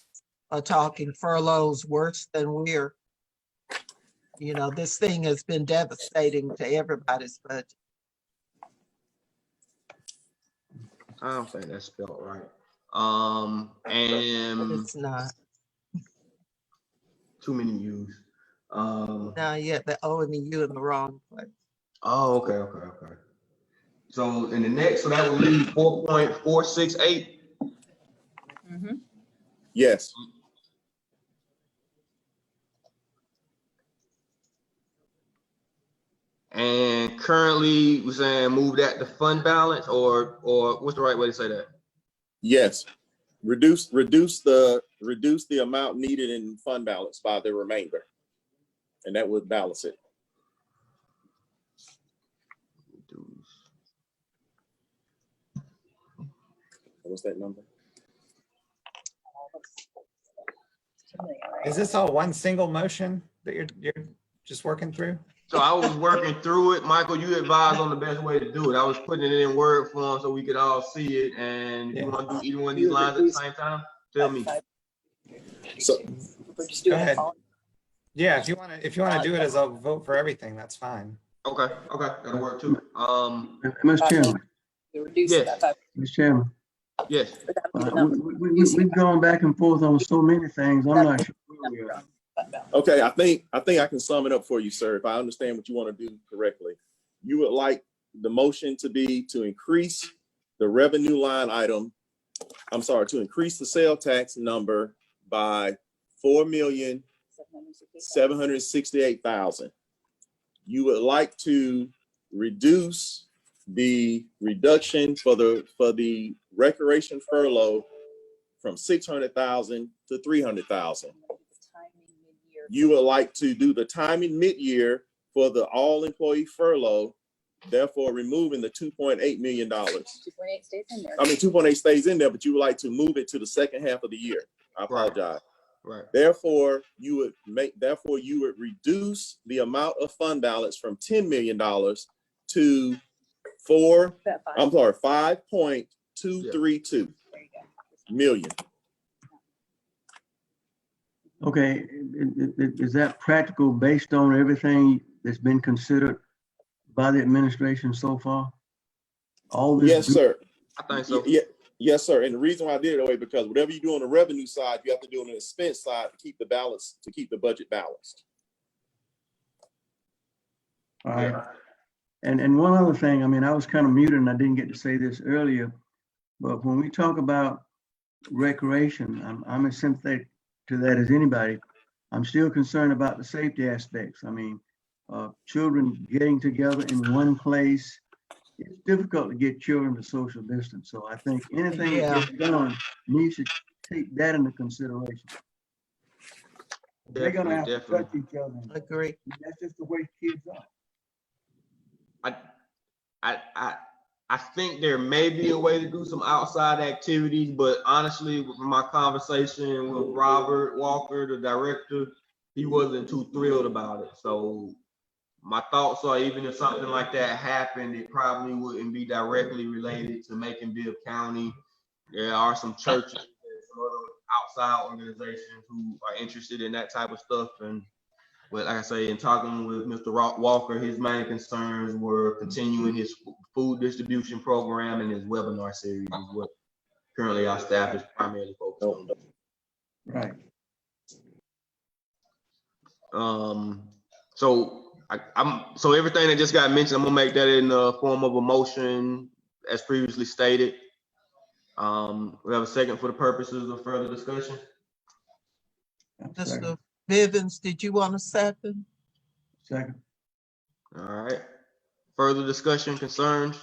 are talking furloughs worse than we're. This thing has been devastating to everybody's budget. I don't think that's spelled right. And it's not. Too many U's. Now yet the O and the U in the wrong place. Oh, okay. So in the next, so that would be 4.468. Mm-hmm. Yes. And currently we're saying move that to fund balance, or what's the right way to say that? Yes. Reduce the amount needed in fund balance by the remainder, and that would balance it. What's that number? Is this all one single motion that you're just working through? So I was working through it. Michael, you advised on the best way to do it. I was putting it in word form so we could all see it. And you want to do either one of these lines at the same time? Tell me. So go ahead. Yeah, if you want to do it as a vote for everything, that's fine. Okay, that'll work too. Mr. Chairman. Yes. Mr. Chairman. Yes. We've gone back and forth on so many things. I'm not sure where we are. Okay, I think I can sum it up for you, sir. If I understand what you want to do correctly, you would like the motion to be to increase the revenue line item to increase the sales tax number by $4,768,000. You would like to reduce the reduction for the recreation furlough from 600,000 to 300,000. You would like to do the timing mid-year for the all employee furlough, therefore removing the $2.8 million. 2.8 stays in there. I mean, 2.8 stays in there, but you would like to move it to the second half of the year. I apologize. Right. Therefore, you would reduce the amount of fund balance from $10 million to 5.232 million. Okay, is that practical based on everything that's been considered by the administration so far? All this. Yes, sir. I think so. Yeah, yes, sir. And the reason why I did it that way, because whatever you do on the revenue side, you have to do on the expense side to keep the balance, to keep the budget balanced. All right. And one other thing, I mean, I was kind of muted and I didn't get to say this earlier, but when we talk about recreation, I'm as sympathetic to that as anybody. I'm still concerned about the safety aspects. I mean, children getting together in one place, it's difficult to get children to social distance. So I think anything that gets done needs to take that into consideration. They're gonna have to touch each other. Agree. That's just the way kids are. I think there may be a way to do some outside activities, but honestly, with my conversation with Robert Walker, the director, he wasn't too thrilled about it. So my thoughts are, even if something like that happened, it probably wouldn't be directly related to Macon-Bibb County. There are some churches and some other outside organizations who are interested in that type of stuff. But like I say, in talking with Mr. Walker, his main concerns were continuing his food distribution program and his webinar series is what currently our staff is primarily focused on. Right. So everything that just got mentioned, I'm gonna make that in the form of a motion as previously stated. We have a second for the purposes of further discussion. Mr. Bivens, did you want a second? Second. All right. Further discussion, concerns?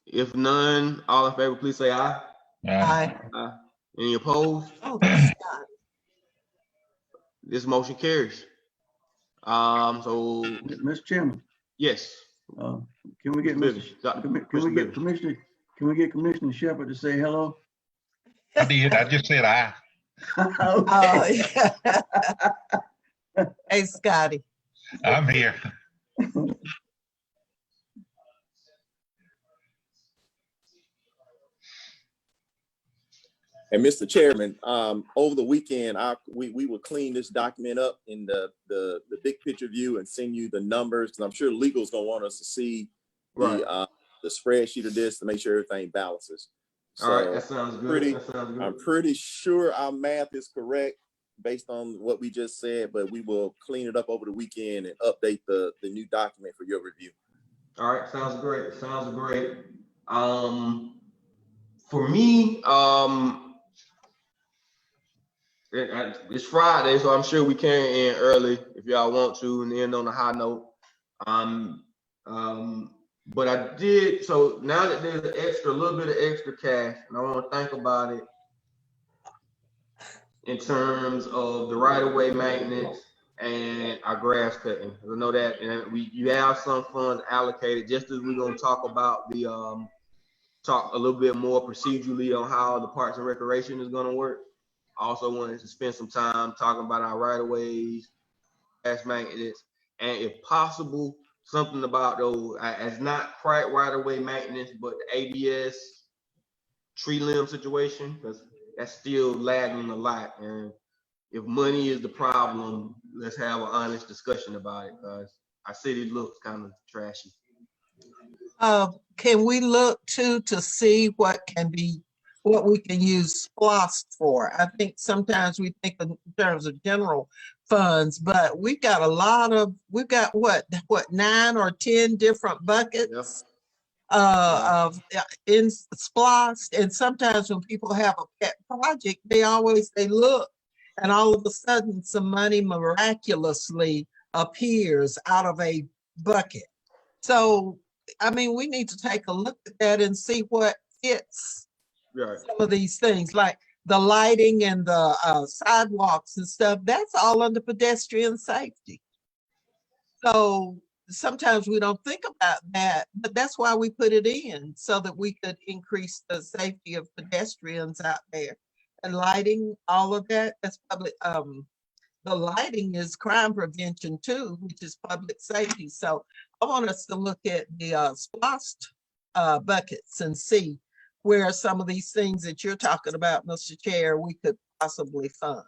If none, all in favor, please say aye. Aye. Aye. Any opposed? Oh, that's not. This motion carries. So Mr. Chairman, yes. can we get Commissioner Shepherd to say hello? I did. I just said aye. Okay. Yeah. Hey, Scotty. I'm here. And Mr. Chairman, over the weekend, we will clean this document up in the big picture view and send you the numbers, because I'm sure legal's gonna want us to see the spreadsheet of this to make sure everything balances. So all right, that sounds good. I'm pretty sure our math is correct based on what we just said, but we will clean it up over the weekend and update the new document for your review. All right, sounds great. Sounds great. For me, it's Friday, so I'm sure we can end early if y'all want to and end on a high note. But I did, so now that there's a little bit of extra cash, and I want to think about it in terms of the right-of-way maintenance and our grass cutting. I know that, and you have some funds allocated, just as we're gonna talk about talk a little bit more procedurally on how the Parks and Recreation is gonna work. I also wanted to spend some time talking about our right-of-ways, grass maintenance, and if possible, something about those, as not quite right-of-way maintenance, but the ABS tree limb situation, because that's still lagging a lot. And if money is the problem, let's have an honest discussion about it, because our city looks kind of trashy. Can we look to see what we can use SPLOST for? I think sometimes we think in terms of general funds, but we've got what 9 or 10 different buckets in SPLOST, and sometimes when people have a pet project, they look, and all of a sudden some money miraculously appears out of a bucket. So, I mean, we need to take a look at that and see what fits some of these things, like the lighting and the sidewalks and stuff. That's all under pedestrian safety. So sometimes we don't think about that, but that's why we put it in, so that we could increase the safety of pedestrians out there. And lighting, all of that, that's public. The lighting is crime prevention too, which is public safety. So I want us to look at the SPLOST buckets and see where some of these things that you're talking about, Mr. Chair, we could possibly fund.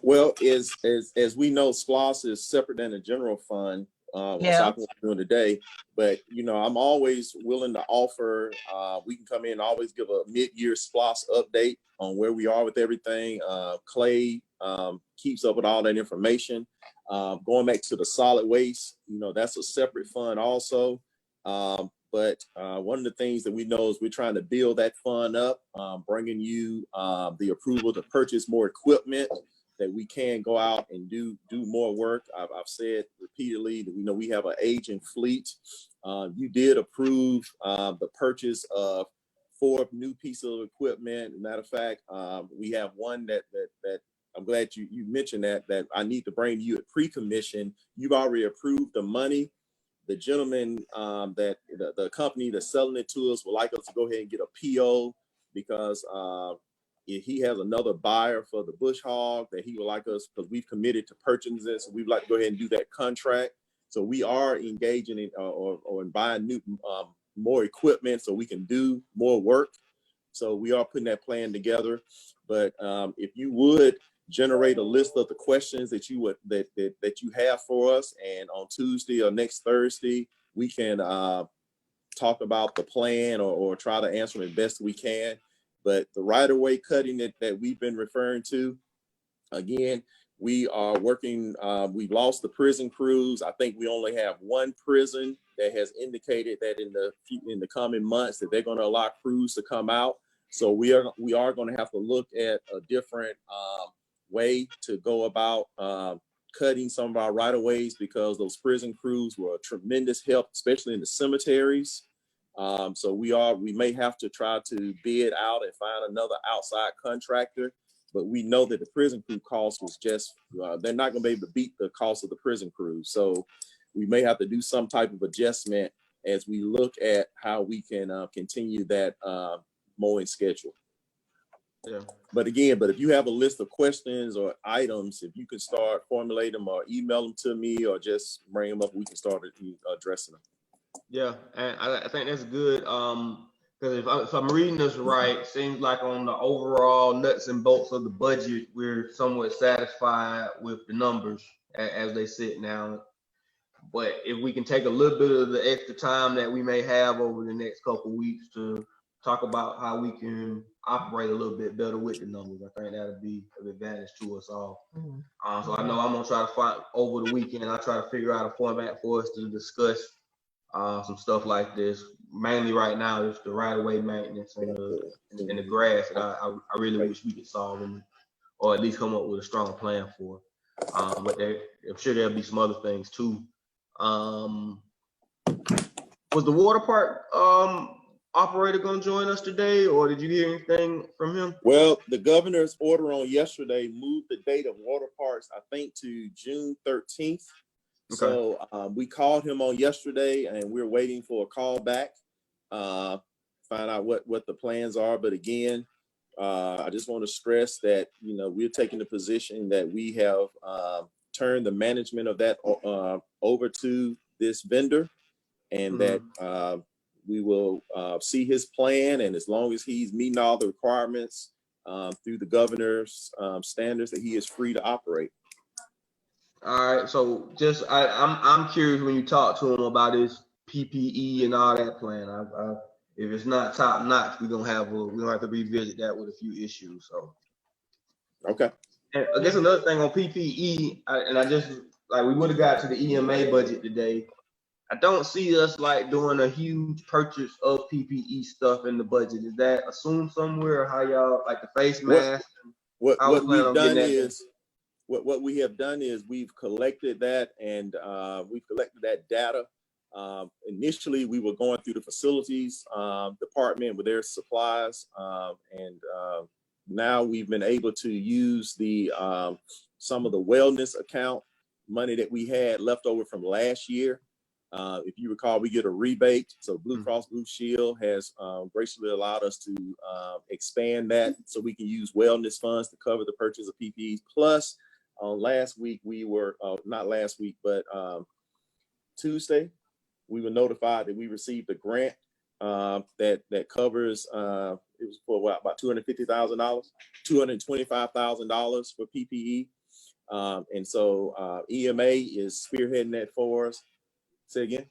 Well, as we know, SPLOST is separate than the general fund. Yeah. We're doing today, but I'm always willing to offer. We can come in and always give a mid-year SPLOST update on where we are with everything. Clay keeps up with all that information. Going back to the solid waste, that's a separate fund also. But one of the things that we know is we're trying to build that fund up, bringing you the approval to purchase more equipment that we can go out and do more work. I've said repeatedly that we have an aging fleet. You did approve the purchase of 4 new pieces of equipment. Matter of fact, we have one that I'm glad you mentioned that I need to bring to you at pre-commission. You've already approved the money. The gentleman that the company that's selling it to us would like us to go ahead and get a PO because he has another buyer for the bush hog that he would like us, because we've committed to purchasing this. So we'd like to go ahead and do that contract. So we are engaging in or in buying new more equipment so we can do more work. So we are putting that plan together. But if you would generate a list of the questions that you have for us, and on Tuesday or next Thursday we can talk about the plan or try to answer it best we can. But the right-of-way cutting that we've been referring to, again, we are working. We've lost the prison crews. I think we only have one prison that has indicated that in the coming months that they're going to allow crews to come out. So we are going to have to look at a different way to go about cutting some of our right-of-ways, because those prison crews were a tremendous help, especially in the cemeteries. So we may have to try to bid out and find another outside contractor, but we know that the prison crew cost was just, they're not going to be able to beat the cost of the prison crew. So we may have to do some type of adjustment as we look at how we can continue that mowing schedule. Yeah. But if you have a list of questions or items, if you can start formulating them or email them to me or just bring them up, we can start addressing them. Yeah, and I think that's good. Because if I'm reading this right, it seems like on the overall nuts and bolts of the budget, we're somewhat satisfied with the numbers as they sit now. But if we can take a little bit of the extra time that we may have over the next couple of weeks to talk about how we can operate a little bit better with the numbers, I think that'll be an advantage to us all. Mm-hmm. So I know I'm gonna try to find over the weekend. I'll try to figure out a format for us to discuss some stuff like this. Mainly right now is the right-of-way maintenance and the grass that I really wish we could solve them, or at least come up with a strong plan for. But I'm sure there'll be some other things too. Was the water park operator going to join us today, or did you hear anything from him? Well, the governor's order on yesterday moved the date of water parks, I think, to June 13th. Okay. So we called him on yesterday, and we're waiting for a call back, find out what the plans are. But again, I just want to stress that we're taking the position that we have turned the management of that over to this vendor, and that we will see his plan, and as long as he's meeting all the requirements through the governor's standards, that he is free to operate. All right, so just I'm curious when you talk to him about his PPE and all that plan. If it's not top notch, we're gonna have to revisit that with a few issues. So okay. And I guess another thing on PPE, I just we would have got to the EMA budget today. I don't see us like doing a huge purchase of PPE stuff in the budget. Is that assumed somewhere, or how y'all like the face mask? How we What plan we've on getting done that done? is what we have done is we've collected that, and we've collected that data. Initially, we were going through the facilities department with their supplies, and now we've been able to use the some of the wellness account money that we had left over from last year. If you recall, we get a rebate. So Blue Cross Blue Shield has graciously allowed us to expand that so we can use wellness funds to cover the purchase of PPEs. Plus, last week we were, not last week, but Tuesday, we were notified that we received a grant that covers, it was for what, about $250,000, $225,000 for PPE. And so EMA is spearheading that for us. Say again?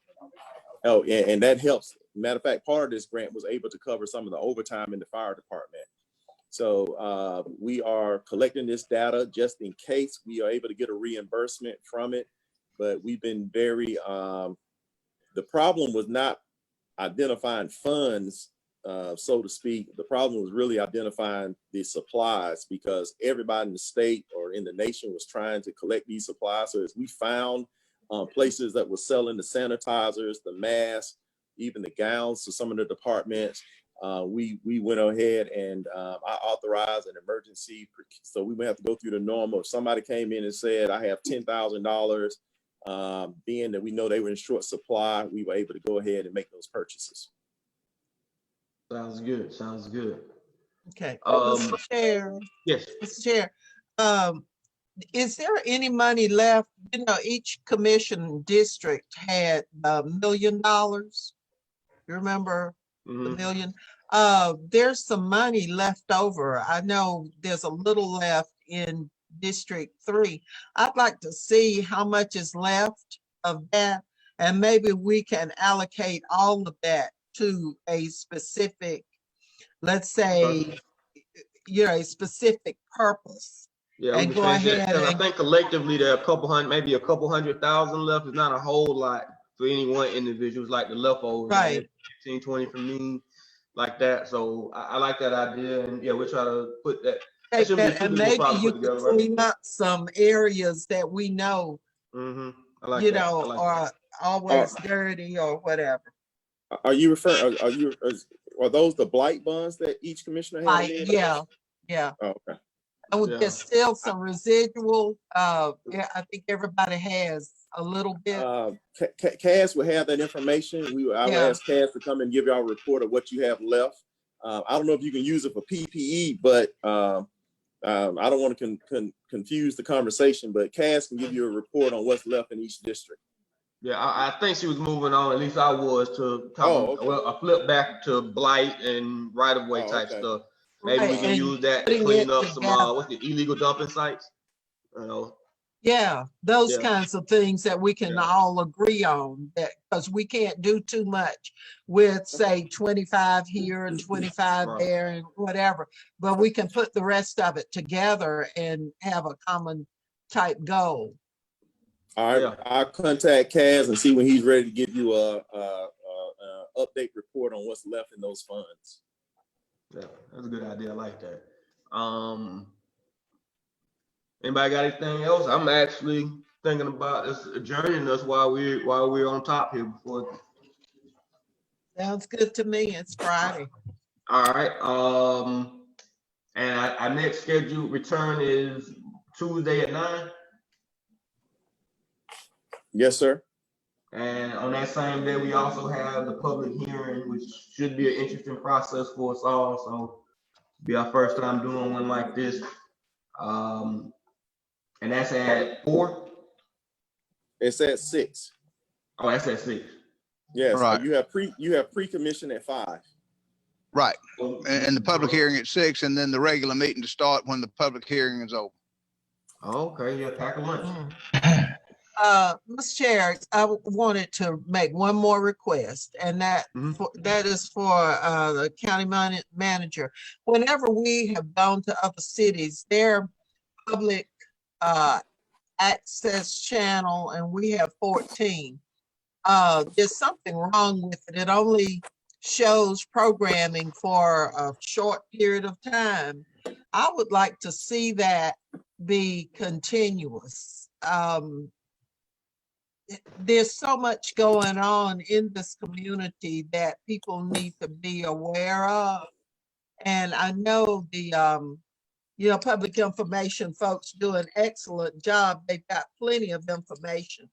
Oh, yeah, and that helps. Matter of fact, part of this grant was able to cover some of the overtime in the fire department. So we are collecting this data just in case we are able to get a reimbursement from it. But we've been very, the problem was not identifying funds, so to speak. The problem was really identifying the supplies, because everybody in the state or in the nation was trying to collect these supplies. So as we found places that were selling the sanitizers, the masks, even the gowns to some of the departments, we went ahead and I authorized an emergency. So we would have to go through the normal. If somebody came in and said, I have $10,000, being that we know they were in short supply, we were able to go ahead and make those purchases. Sounds good. Sounds good. Okay. Mr. Chair. Yes. Mr. Chair, is there any money left? You know, each commission district had $1 million. You remember the million? There's some money left over. I know there's a little left in District 3. I'd like to see how much is left of that, and maybe we can allocate all of that to a specific, let's say, you know, a specific purpose. Yeah, and go ahead. Because I think collectively there are a couple hundred, maybe a couple 100,000 left. It's not a whole lot for any one individual. It's like the leftovers, right? 15, 20 for me, like that. So I like that idea, and yeah, we'll try to put that. Take that, and maybe you could clean up some areas that we know, I like you that. know, like are always dirty or whatever. Are you referring? Are those the blight bonds that each commissioner has? Yeah. Oh, okay. There's still some residual. Yeah, I think everybody has a little bit. Cass will have that information. I will ask Cass to come and give y'all a report of what you have left. I don't know if you can use it for PPE, but I don't want to confuse the conversation. But Cass can give you a report on what's left in each district. Yeah, I think she was moving on. At least I was to talk. Well, I flipped back to blight and right of way type stuff. Maybe we can use that to clean up some what's the illegal dumping sites? You know. Yeah, those kinds of things that we can all agree on, that because we can't do too much with, say, 25 here and 25 there and whatever, but we can put the rest of it together and have a common type goal. All right, I'll contact Kaz and see when he's ready to give you a update report on what's left in those funds. Yeah, that's a good idea. I like that. Anybody got anything else? I'm actually thinking about this adjourning us while we're on top here before. Sounds good to me. It's Friday. All right. And our next scheduled return is Tuesday at 9. Yes, sir. And on that same day, we also have the public hearing, which should be an interesting process for us all. So it'll be our first time doing one like this. And that's at 4? It's at 6. Oh, that's at 6. Yes. Right. You have pre-commission at 5. Right. And the public hearing at 6, and then the regular meeting to start when the public hearing is over. Okay, yeah, pack a lunch. Mr. Chair, I wanted to make one more request, and that is for the county manager. Whenever we have gone to other cities, their public access channel, and we have 14. there's something wrong with it. It only shows programming for a short period of time. I would like to see that be continuous. There's so much going on in this community that people need to be aware of. And I know the public information folks do an excellent job. They've got plenty of information,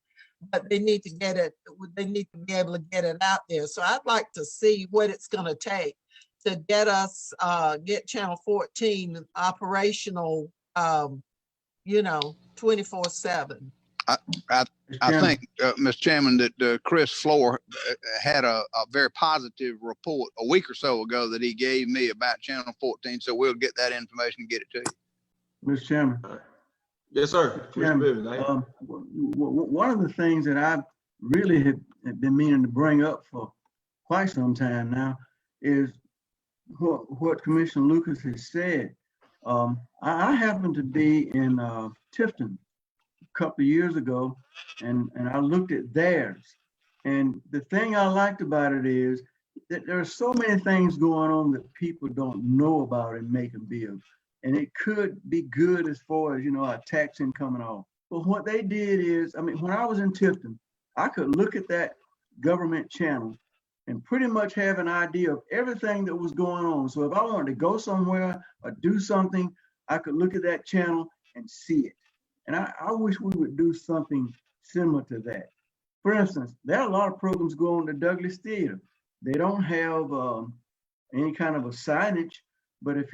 but they need to get it, they need to be able to get it out there. So I'd like to see what it's gonna take to get us, get Channel 14 operational, 24/7. I think, Mr. Chairman, that Chris Floor had a very positive report a week or so ago that he gave me about Channel 14. So we'll get that information and get it to you. Mr. Chairman. Yes, sir. Chairman, one of the things that I really have been meaning to bring up for quite some time now is what Commissioner Lucas has said. I happened to be in Tifton a couple of years ago, and I looked at theirs. And the thing I liked about it is that there are so many things going on that people don't know about in Macon-Bibb. And it could be good as far as, our tax income and all. But what they did is, when I was in Tifton, I could look at that government channel and pretty much have an idea of everything that was going on. So if I wanted to go somewhere or do something, I could look at that channel and see it. And I wish we would do something similar to that. For instance, there are a lot of programs going on to Douglas Theater. They don't have any kind of a signage, but if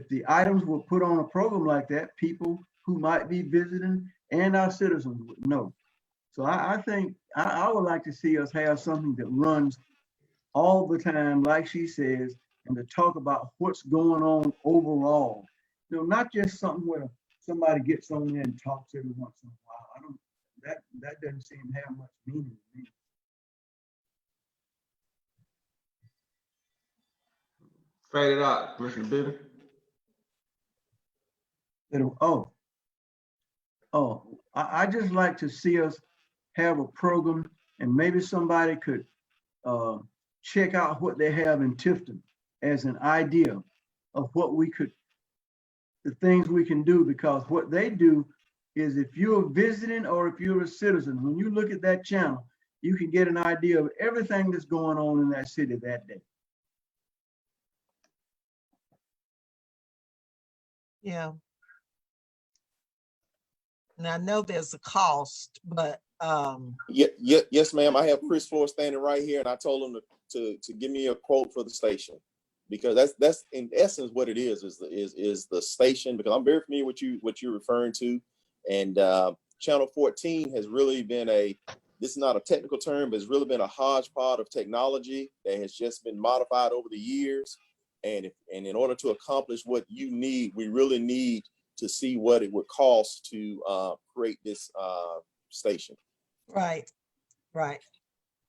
the items were put on a program like that, people who might be visiting and our citizens would know. So I think I would like to see us have something that runs all the time, like she says, and to talk about what's going on overall. Not just something where somebody gets on there and talks every once in a while. That doesn't seem to have much meaning to me. Fade it out, Commissioner Bibby. I just like to see us have a program, and maybe somebody could check out what they have in Tifton as an idea of the things we can do, because what they do is, if you're visiting or if you're a citizen, when you look at that channel, you can get an idea of everything that's going on in that city that day. Yeah. And I know there's a cost, but yes, ma'am. I have Chris Floor standing right here, and I told him to give me a quote for the station, because that's in essence what it is the station. Because I'm very familiar with what you're referring to, and Channel 14 has really been this is not a technical term, but it's really been a hodgepodge of technology that has just been modified over the years. And in order to accomplish what you need, we really need to see what it would cost to create this station. right.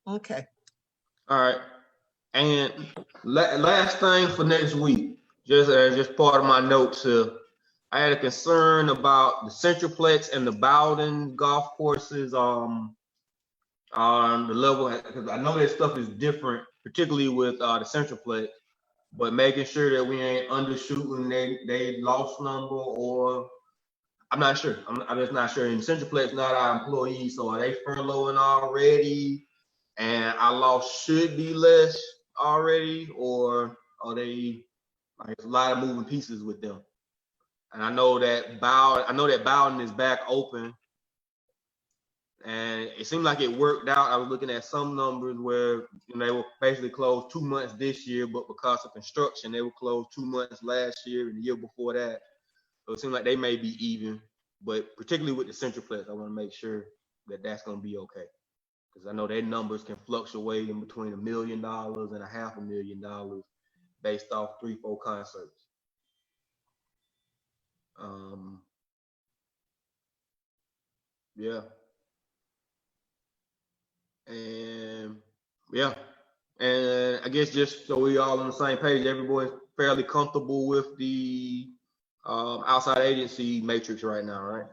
Okay. All right. And last thing for next week, just part of my notes here, I had a concern about the Centralplex and the Bowden golf courses on the level, because I know that stuff is different, particularly with the Centralplex, but making sure that we ain't undershooting they loss number, or I'm not sure. I'm just not sure. And Centralplex not our employees, so are they furloughing already? And our loss should be less already, or are they, like, a lot of moving pieces with them? And I know that Bowden is back open, and it seemed like it worked out. I was looking at some numbers where they were basically closed 2 months this year, but because of construction, they were closed 2 months last year and the year before that. So it seems like they may be even, but particularly with the Centralplex, I want to make sure that that's going to be okay, because I know their numbers can fluctuate in between $1 million and $500,000 based off 3-4 concerts. Yeah. And I guess just so we all on the same page, everyone's fairly comfortable with the outside agency matrix right now, right?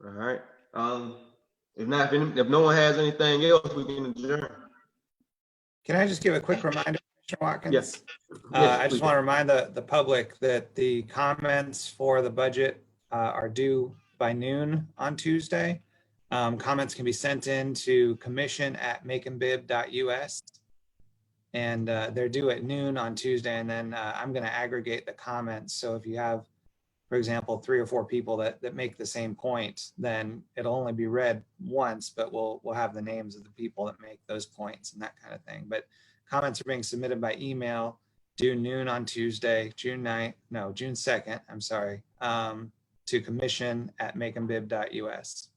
All right. If not, if no one has anything else, we can adjourn. Can I just give a quick reminder, Commissioner Watkins? Yes. I just want to remind the public that the comments for the budget are due by noon on Tuesday. Comments can be sent in to commission@Macon-Bibb.us. And they're due at noon on Tuesday. And then I'm going to aggregate the comments. So if you have, for example, 3 or 4 people that make the same point, then it'll only be read once, but we'll have the names of the people that make those points and that kind of thing. But comments are being submitted by email, due noon on Tuesday, June 2nd, I'm sorry, to commission@Macon-Bibb.us.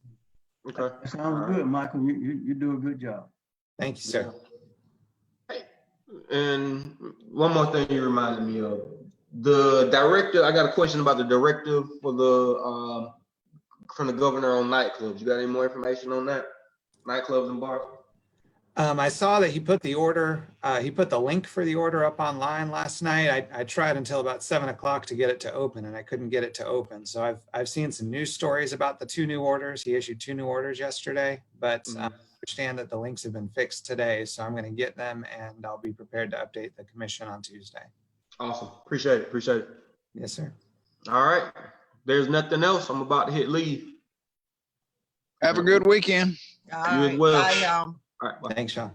Okay. Sounds good, Michael. You do a good job. Thank you, sir. And one more thing you reminded me of. The director, I got a question about the director for the from the governor on nightclubs. You got any more information on that? Nightclubs and bars? I saw that he put the order, he put the link for the order up online last night. I tried until about 7 o'clock to get it to open, and I couldn't get it to open. So I've seen some news stories about the 2 new orders. He issued 2 new orders yesterday, but I understand that the links have been fixed today. So I'm going to get them, and I'll be prepared to update the commission on Tuesday. Awesome. Appreciate it. Appreciate it. Yes, sir. All right. There's nothing else. I'm about to hit leave. Have a good weekend. All You as right, well. bye, y'all. All right. Bye. Thanks, Sean.